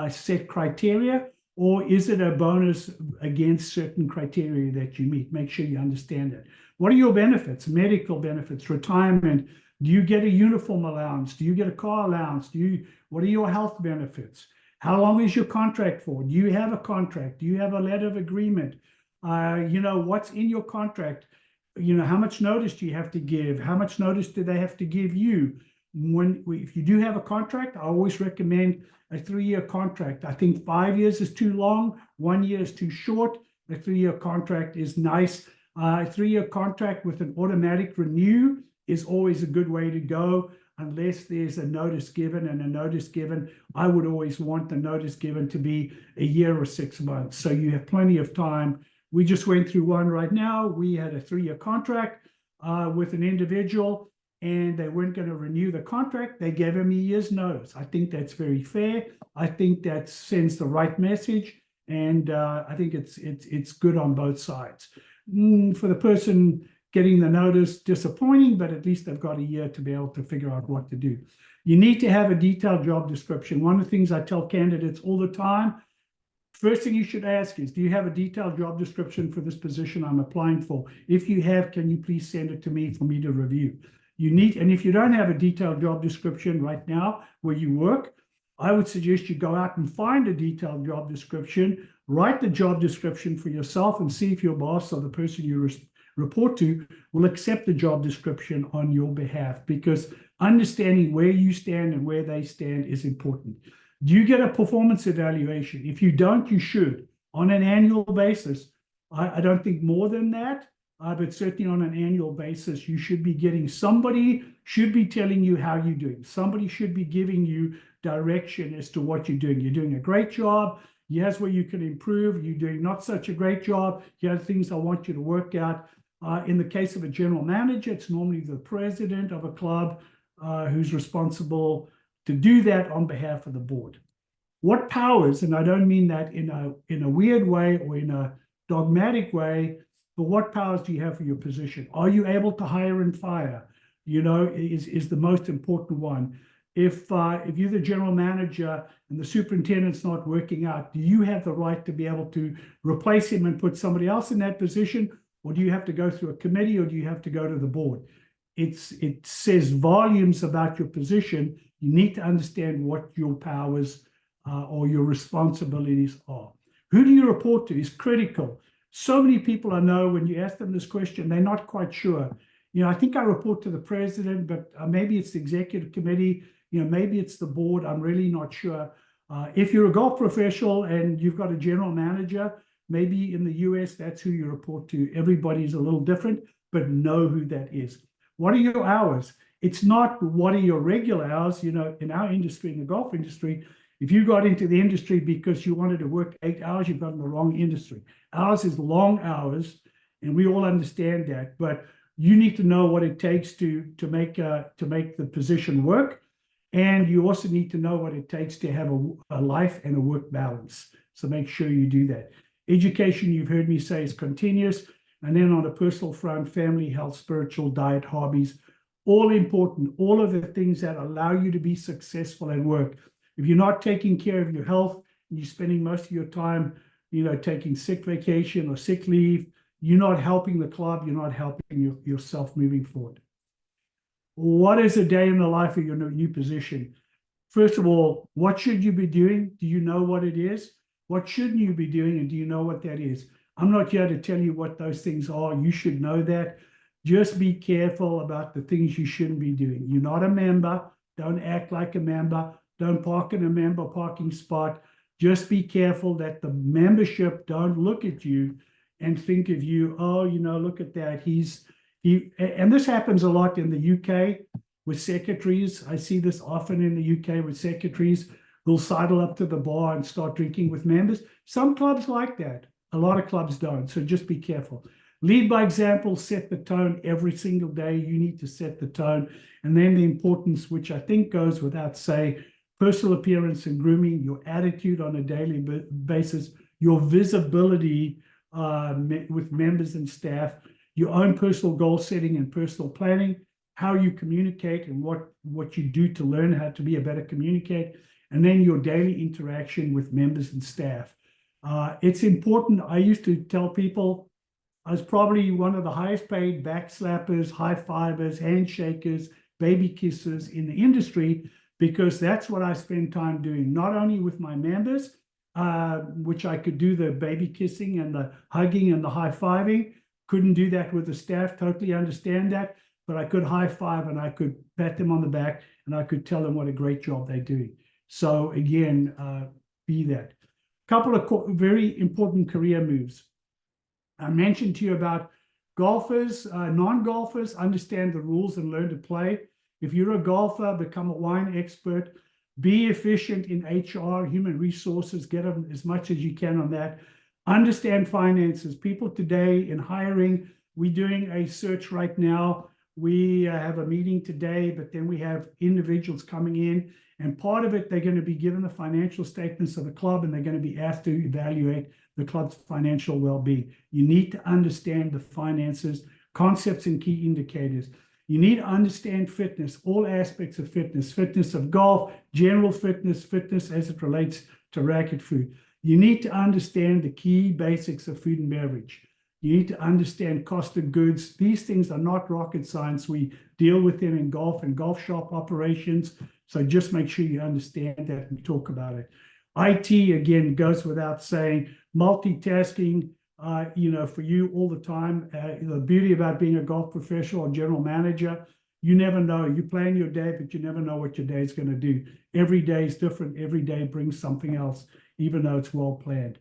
set criteria, or is it a bonus against certain criteria that you meet? Make sure you understand it. What are your benefits? Medical benefits, retirement. Do you get a uniform allowance? Do you get a car allowance? What are your health benefits? How long is your contract for? Do you have a contract? Do you have a letter of agreement? What's in your contract? How much notice do you have to give? How much notice do they have to give you? If you do have a contract, I always recommend a 3-year contract. I think 5 years is too long. 1 year is too short. A 3-year contract is nice. A 3-year contract with an automatic renew is always a good way to go, unless there's a notice given, and a notice given, I would always want the notice given to be a year or 6 months. So you have plenty of time. We just went through one right now. We had a 3-year contract with an individual, and they weren't going to renew the contract. They gave him a year's notice. I think that's very fair. I think that sends the right message, and I think it's good on both sides. For the person getting the notice, disappointing, but at least they've got a year to be able to figure out what to do. You need to have a detailed job description. One of the things I tell candidates all the time, first thing you should ask is, do you have a detailed job description for this position I'm applying for? If you have, can you please send it to me for me to review? And if you don't have a detailed job description right now where you work, I would suggest you go out and find a detailed job description, write the job description for yourself, and see if your boss or the person you report to will accept the job description on your behalf, because understanding where you stand and where they stand is important. Do you get a performance evaluation? If you don't, you should, on an annual basis. I don't think more than that, but certainly on an annual basis, you should be getting, somebody should be telling you how you're doing. Somebody should be giving you direction as to what you're doing. You're doing a great job. Here's where you can improve. You're doing not such a great job. Here are things I want you to work out. In the case of a general manager, it's normally the president of a club who's responsible to do that on behalf of the board. What powers, and I don't mean that in a weird way or in a dogmatic way, but what powers do you have for your position? Are you able to hire and fire? Is the most important one. If you're the general manager and the superintendent's not working out, do you have the right to be able to replace him and put somebody else in that position? Or do you have to go through a committee, or do you have to go to the board? It says volumes about your position. You need to understand what your powers or your responsibilities are. Who do you report to is critical. So many people I know, when you ask them this question, they're not quite sure. I think I report to the president, but maybe it's the executive committee. Maybe it's the board. I'm really not sure. If you're a golf professional and you've got a general manager, maybe in the US, that's who you report to. Everybody's a little different, but know who that is. What are your hours? It's not what are your regular hours. In our industry, in the golf industry, if you got into the industry because you wanted to work 8 hours, you've got in the wrong industry. Ours is long hours, and we all understand that. But you need to know what it takes to make the position work, and you also need to know what it takes to have a life and a work balance. So make sure you do that. Education, you've heard me say, is continuous. And then on a personal front, family, health, spiritual, diet, hobbies, all important. All of the things that allow you to be successful at work. If you're not taking care of your health, and you're spending most of your time, taking sick vacation or sick leave, you're not helping the club. You're not helping yourself moving forward. What is a day in the life of your new position? First of all, what should you be doing? Do you know what it is? What shouldn't you be doing, and do you know what that is? I'm not here to tell you what those things are. You should know that. Just be careful about the things you shouldn't be doing. You're not a member. Don't act like a member. Don't park in a member parking spot. Just be careful that the membership don't look at you and think of you, oh, look at that. And this happens a lot in the UK. with secretaries. I see this often in the UK with secretaries who'll sidle up to the bar and start drinking with members. Some clubs like that. A lot of clubs don't. So just be careful. Lead by example, set the tone every single day. You need to set the tone. And then the importance, which I think goes without saying, personal appearance and grooming, your attitude on a daily basis, your visibility with members and staff, your own personal goal setting and personal planning, how you communicate and what you do to learn how to be a better communicator, and then your daily interaction with members and staff. It's important. I used to tell people I was probably one of the highest paid backslappers, high fivers, handshakers, baby kissers in the industry, because that's what I spend time doing, not only with my members, which I could do the baby kissing and the hugging and the high fiving. Couldn't do that with the staff, totally understand that, but I could high five and I could pat them on the back and I could tell them what a great job they're doing. So again, be that. Couple of very important career moves. I mentioned to you about golfers, non-golfers, understand the rules and learn to play. If you're a golfer, become a wine expert, be efficient in HR, human resources, get them as much as you can on that. Understand finances. People today in hiring, we're doing a search right now. We have a meeting today, but then we have individuals coming in, and part of it, they're going to be given the financial statements of the club, and they're going to be asked to evaluate the club's financial well-being. You need to understand the finances, concepts and key indicators. You need to understand fitness, all aspects of fitness, fitness of golf, general fitness, fitness as it relates to racket food. You need to understand the key basics of food and beverage. You need to understand cost of goods. These things are not rocket science. We deal with them in golf and golf shop operations. So just make sure you understand that and talk about it. IT, again, goes without saying. Multitasking, for you all the time. The beauty about being a golf professional or general manager, you never know. You plan your day, but you never know what your day is going to do. Every day is different. Every day brings something else, even though it's well planned.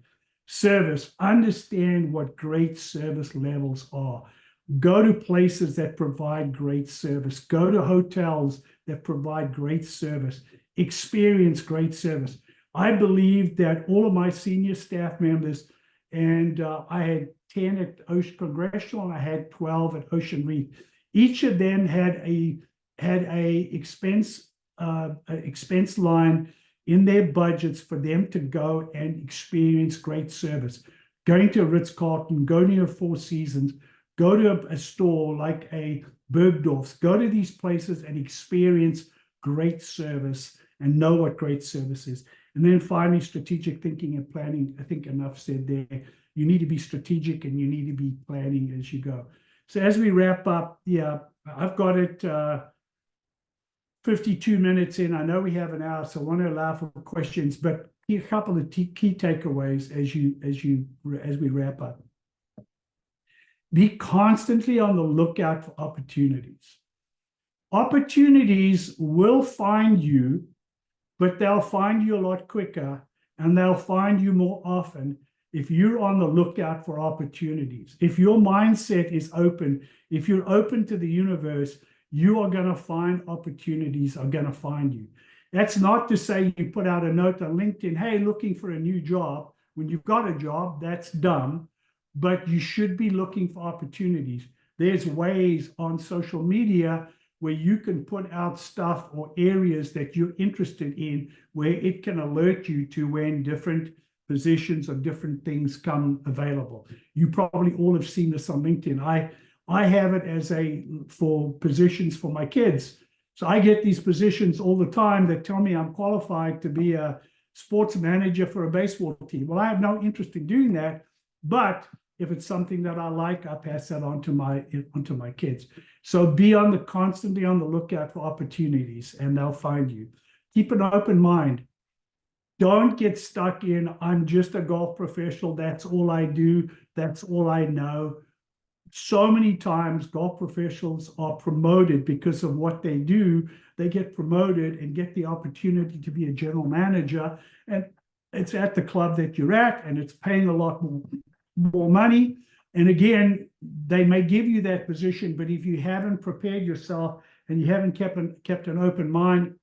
Service, understand what great service levels are. Go to places that provide great service. Go to hotels that provide great service. Experience great service. I believe that all of my senior staff members, and I had 10 at Ocean Congressional and I had 12 at Ocean Reef. Each of them had a expense line in their budgets for them to go and experience great service. Going to a Ritz-Carlton, go to a Four Seasons, go to a store like a Bergdorf's, go to these places and experience great service and know what great service is. And then finally, strategic thinking and planning. I think enough said there. You need to be strategic and you need to be planning as you go. So as we wrap up, yeah, I've got it 52 minutes in. I know we have an hour, so I want to allow for questions, but a couple of key takeaways as we wrap up. Be constantly on the lookout for opportunities. Opportunities will find you, but they'll find you a lot quicker and they'll find you more often if you're on the lookout for opportunities. If your mindset is open, if you're open to the universe, you are going to find opportunities are going to find you. That's not to say you put out a note on LinkedIn, hey, looking for a new job. When you've got a job, that's dumb, but you should be looking for opportunities. There's ways on social media where you can put out stuff or areas that you're interested in, where it can alert you to when different positions or different things come available. You probably all have seen this on LinkedIn. I have it as for positions for my kids. So I get these positions all the time that tell me I'm qualified to be a sports manager for a baseball team. Well, I have no interest in doing that, but if it's something that I like, I pass that on to my kids. So be constantly on the lookout for opportunities, and they'll find you. Keep an open mind. Don't get stuck in, I'm just a golf professional. That's all I do. That's all I know. So many times golf professionals are promoted because of what they do. They get promoted and get the opportunity to be a general manager, and it's at the club that you're at, and it's paying a lot more money. And again, they may give you that position, but if you haven't prepared yourself and you haven't kept an open mind,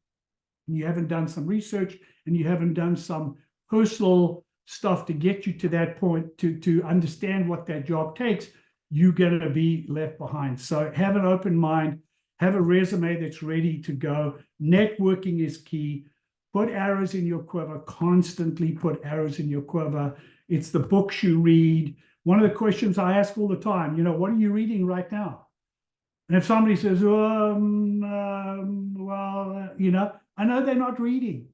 and you haven't done some research, and you haven't done some personal stuff to get you to that point to understand what that job takes, you're going to be left behind. So have an open mind, have a resume that's ready to go. Networking is key. Put arrows in your quiver, constantly put arrows in your quiver. It's the books you read. One of the questions I ask all the time, what are you reading right now? And if somebody says, well, I know they're not reading.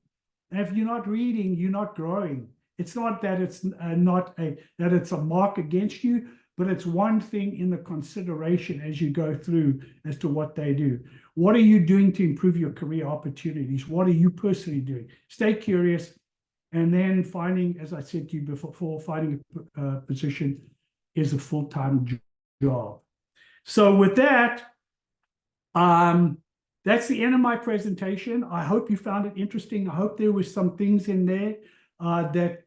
And if you're not reading, you're not growing. It's not that it's that it's a mark against you, but it's one thing in the consideration as you go through as to what they do. What are you doing to improve your career opportunities? What are you personally doing? Stay curious, and then finding, as I said to you before, finding a position is a full-time job. So with that, that's the end of my presentation. I hope you found it interesting. I hope there was some things in there that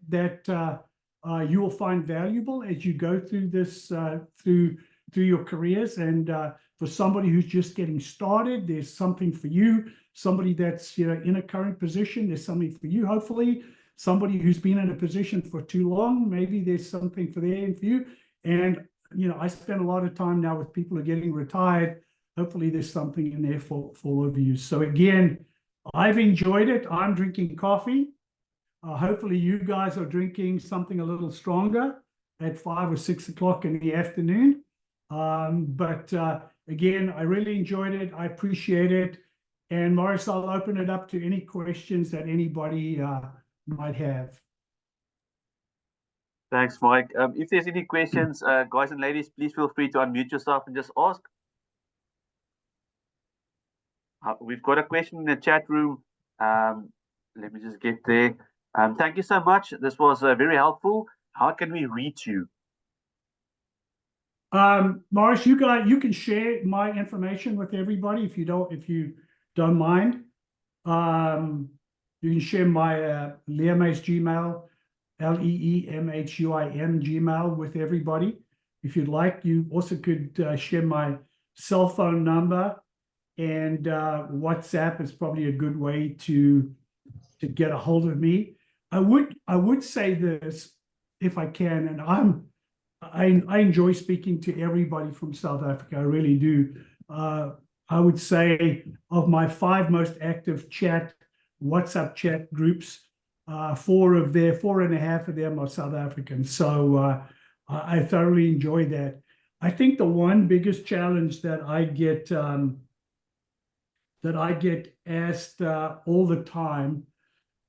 you will find valuable as you go through this through your careers. And for somebody who's just getting started, there's something for you. Somebody that's in a current position, there's something for you. Hopefully, somebody who's been in a position for too long, maybe there's something for you. And I spend a lot of time now with people who are getting retired. Hopefully, there's something in there for all of you. So again, I've enjoyed it. I'm drinking coffee. Hopefully you guys are drinking something a little stronger at 5 or 6 o'clock in the afternoon. But again, I really enjoyed it. I appreciate it. And Morris, I'll open it up to any questions that anybody might have. Thanks, Mike. If there's any questions, guys and ladies, please feel free to unmute yourself and just ask. We've got a question in the chat room. Let me just get there. Thank you so much. This was very helpful. How can we reach you? Morris, you can share my information with everybody if you don't mind. You can share my Leemhuis Gmail, Leemhuim Gmail with everybody. If you'd like, you also could share my cell phone number, and WhatsApp is probably a good way to get a hold of me. I would say this if I can, and I enjoy speaking to everybody from South Africa. I really do. I would say of my 5 most active WhatsApp chat groups, 4.5 of them are South African. So I thoroughly enjoy that. I think the one biggest challenge that I get asked all the time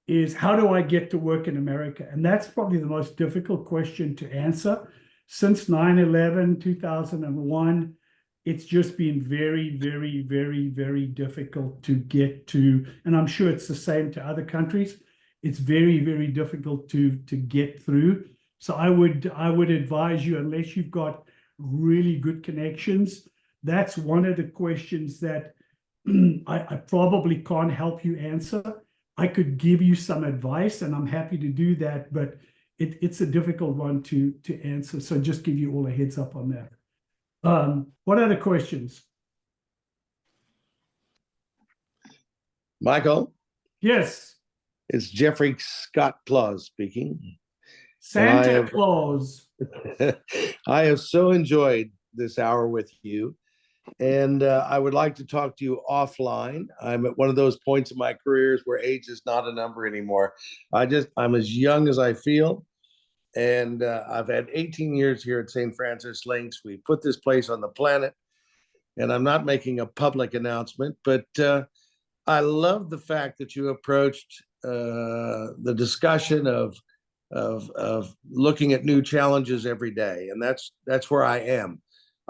is, how do I get to work in America? And that's probably the most difficult question to answer. Since 9/11, 2001, it's just been very, very, very, very difficult to get to, and I'm sure it's the same to other countries. It's very, very difficult to get through. So I would advise you, unless you've got really good connections, that's one of the questions that I probably can't help you answer. I could give you some advice, and I'm happy to do that, but it's a difficult one to answer. So just give you all a heads up on that. What other questions? Michael? Yes. It's Jeffrey Scott Claus speaking. Santa Claus. I have so enjoyed this hour with you, and I would like to talk to you offline. I'm at one of those points in my careers where age is not a number anymore. I'm as young as I feel, and I've had 18 years here at St. Francis Links. We put this place on the planet, and I'm not making a public announcement, but I love the fact that you approached the discussion of looking at new challenges every day, and that's where I am.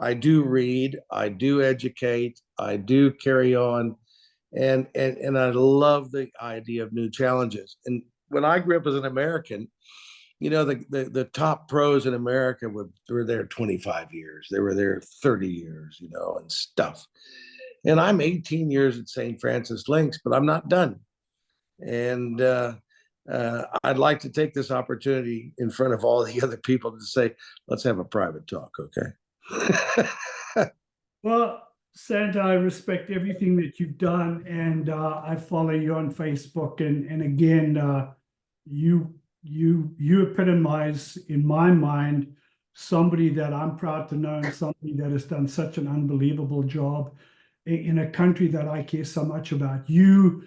I do read, I do educate, I do carry on, and I love the idea of new challenges. And when I grew up as an American, the top pros in America were there 25 years, they were there 30 years, and stuff. And I'm 18 years at St. Francis Links, but I'm not done. And I'd like to take this opportunity in front of all the other people to say, let's have a private talk, okay? Well, Santa, I respect everything that you've done, and I follow you on Facebook. And again, you epitomize in my mind somebody that I'm proud to know, and somebody that has done such an unbelievable job in a country that I care so much about. You've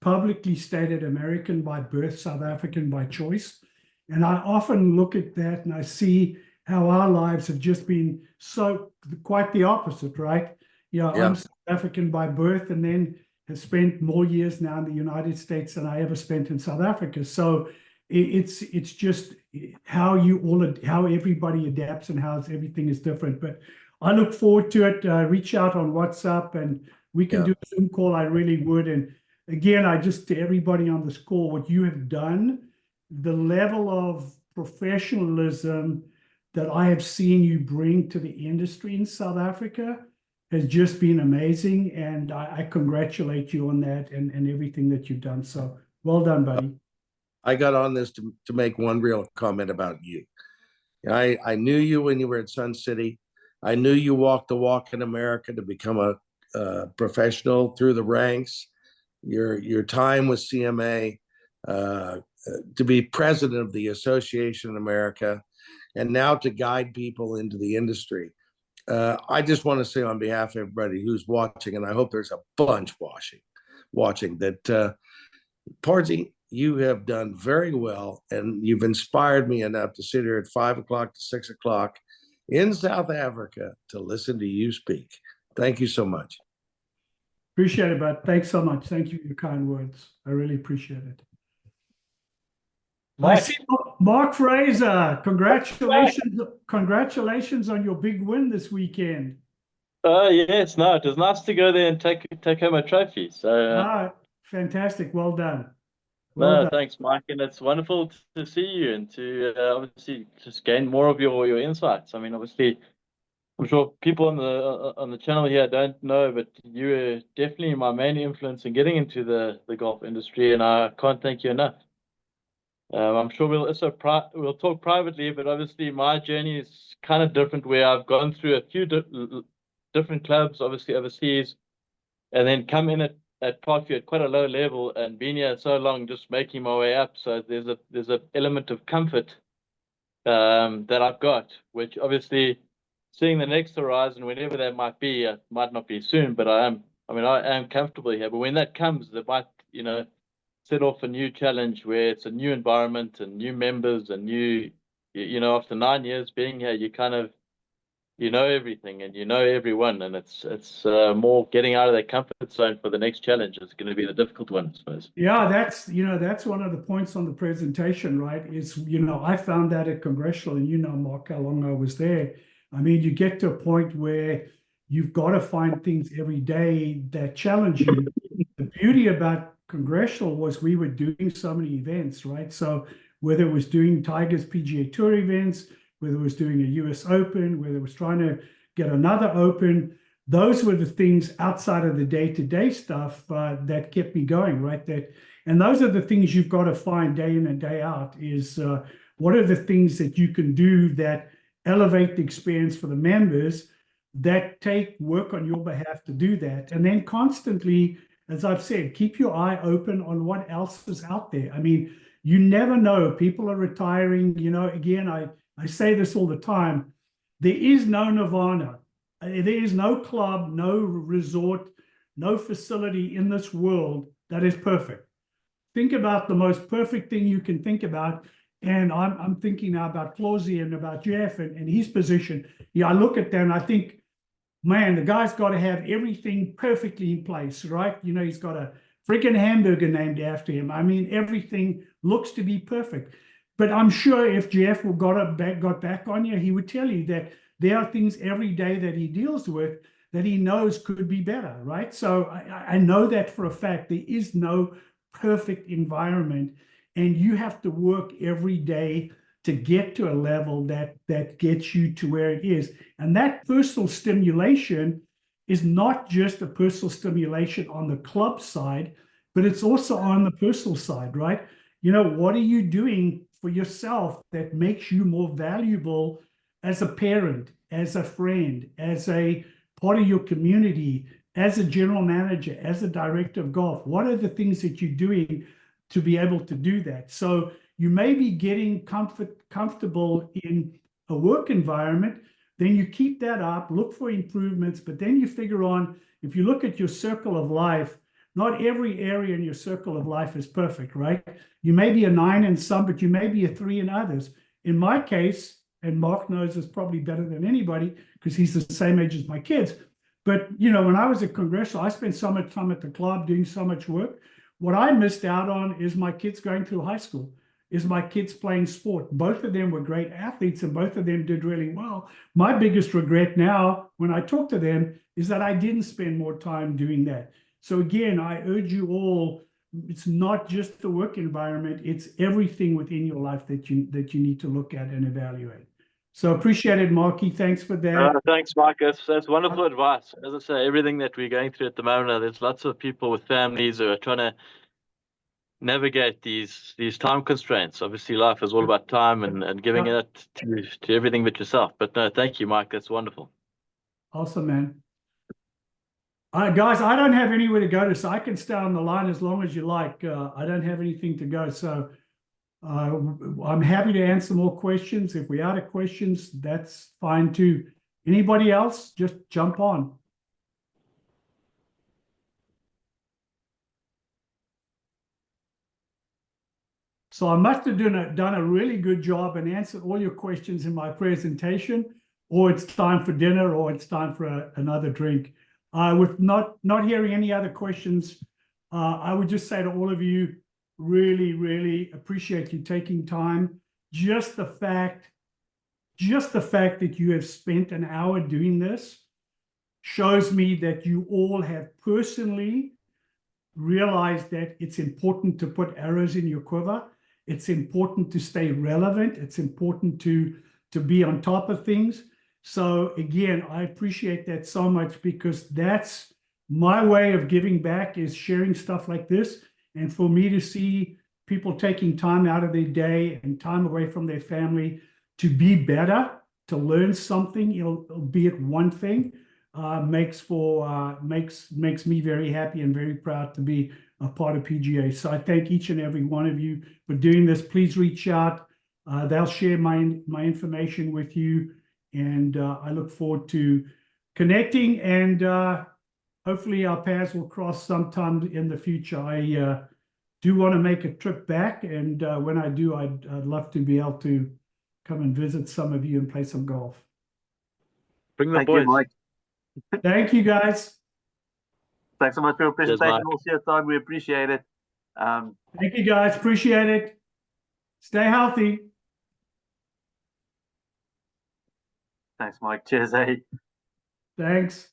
publicly stated American by birth, South African by choice, and I often look at that and I see how our lives have just been so quite the opposite, right? Yeah. I'm South African by birth, and then have spent more years now in the United States than I ever spent in South Africa. So it's just how everybody adapts and how everything is different. But I look forward to it. Reach out on WhatsApp and we can do a Zoom call. I really would. And again, to everybody on this call, what you have done, the level of professionalism that I have seen you bring to the industry in South Africa has just been amazing. And I congratulate you on that and everything that you've done. So well done, buddy. I got on this to make one real comment about you. I knew you when you were at Sun City. I knew you walked the walk in America to become a professional through the ranks. Your time with CMA, to be president of the Association in America, and now to guide people into the industry. I just want to say on behalf of everybody who's watching, and I hope there's a bunch watching that, Pardsy, you have done very well, and you've inspired me enough to sit here at 5 o'clock to 6 o'clock in South Africa to listen to you speak. Thank you so much. Appreciate it, bud. Thanks so much. Thank you for your kind words. I really appreciate it. I see Mark Fraser. Congratulations on your big win this weekend. Yes, no, it was nice to go there and take home a trophy. So fantastic. Well done. Thanks, Mike, and it's wonderful to see you and to obviously just gain more of your insights. I mean, obviously, I'm sure people on the channel here don't know, but you were definitely my main influence in getting into the golf industry, and I can't thank you enough. I'm sure we'll talk privately, but obviously my journey is kind of different, where I've gone through a few different clubs, obviously overseas, and then come in at Parkview at quite a low level and been here so long, just making my way up. So there's an element of comfort that I've got, which obviously seeing the next horizon, whenever that might be, might not be soon, but I am comfortable here. But when that comes, there might, set off a new challenge where it's a new environment and new members and new, after 9 years being here, you kind of, everything and everyone, and it's more getting out of that comfort zone for the next challenge is going to be the difficult one, I suppose. Yeah, that's one of the points on the presentation, right? Is I found that at Congressional, and Mark, how long I was there. I mean, you get to a point where you've got to find things every day that challenge you. The beauty about Congressional was we were doing so many events, right? So whether it was doing Tiger's PGA Tour events, whether it was doing a US Open, whether it was trying to get another Open, those were the things outside of the day-to-day stuff that kept me going, right? And those are the things you've got to find day in and day out is what are the things that you can do that elevate the experience for the members that take work on your behalf to do that. And then constantly, as I've said, keep your eye open on what else is out there. I mean, you never know. People are retiring. Again, I say this all the time. There is no nirvana. There is no club, no resort, no facility in this world that is perfect. Think about the most perfect thing you can think about. And I'm thinking now about Clausy and about Jeff and his position. I look at them and I think, man, the guy's got to have everything perfectly in place, right? He's got a freaking hamburger named after him. I mean, everything looks to be perfect. But I'm sure if Jeff got back on you, he would tell you that there are things every day that he deals with that he knows could be better, right? So I know that for a fact. There is no perfect environment, and you have to work every day to get to a level that gets you to where it is. And that personal stimulation is not just a personal stimulation on the club side, but it's also on the personal side, right? What are you doing for yourself that makes you more valuable as a parent, as a friend, as a part of your community, as a general manager, as a director of golf? What are the things that you're doing to be able to do that? So you may be getting comfortable in a work environment, then you keep that up, look for improvements, but then you figure on, if you look at your circle of life, not every area in your circle of life is perfect, right? You may be a 9 in some, but you may be a 3 in others. In my case, and Mark knows this probably better than anybody because he's the same age as my kids. But, you know, when I was at Congressional, I spent so much time at the club doing so much work. What I missed out on is my kids going through high school, is my kids playing sport. Both of them were great athletes and both of them did really well. My biggest regret now, when I talk to them, is that I didn't spend more time doing that. So again, I urge you all, it's not just the work environment, it's everything within your life that you need to look at and evaluate. So appreciate it, Marky. Thanks for that. Thanks, Mike. That's wonderful advice. As I say, everything that we're going through at the moment, there's lots of people with families who are trying to navigate these time constraints. Obviously, life is all about time and giving it to everything but yourself. But no, thank you, Mike. That's wonderful. Awesome, man. Guys, I don't have anywhere to go to, so I can stay on the line as long as you like. I don't have anything to go, so I'm happy to answer more questions. If we're out of questions, that's fine too. Anybody else, just jump on. So I must have done a really good job and answered all your questions in my presentation, or it's time for dinner, or it's time for another drink. With not hearing any other questions, I would just say to all of you, really, really appreciate you taking time. Just the fact that you have spent an hour doing this shows me that you all have personally realized that it's important to put arrows in your quiver. It's important to stay relevant. It's important to be on top of things. So again, I appreciate that so much because that's my way of giving back, is sharing stuff like this. And for me to see people taking time out of their day and time away from their family to be better, to learn something, albeit one thing, makes me very happy and very proud to be a part of PGA. So I thank each and every one of you for doing this. Please reach out. They'll share my information with you. And I look forward to connecting, and hopefully our paths will cross sometime in the future. I do want to make a trip back, and when I do, I'd love to be able to come and visit some of you and play some golf. Bring the Thank boys. you, Mike. Thank you, guys. Thanks so much for your Cheers, presentation. Mike. Also your time. We appreciate it. Thank you, guys. Appreciate it. Stay healthy. Thanks, Mike. Cheers, eh? Thanks.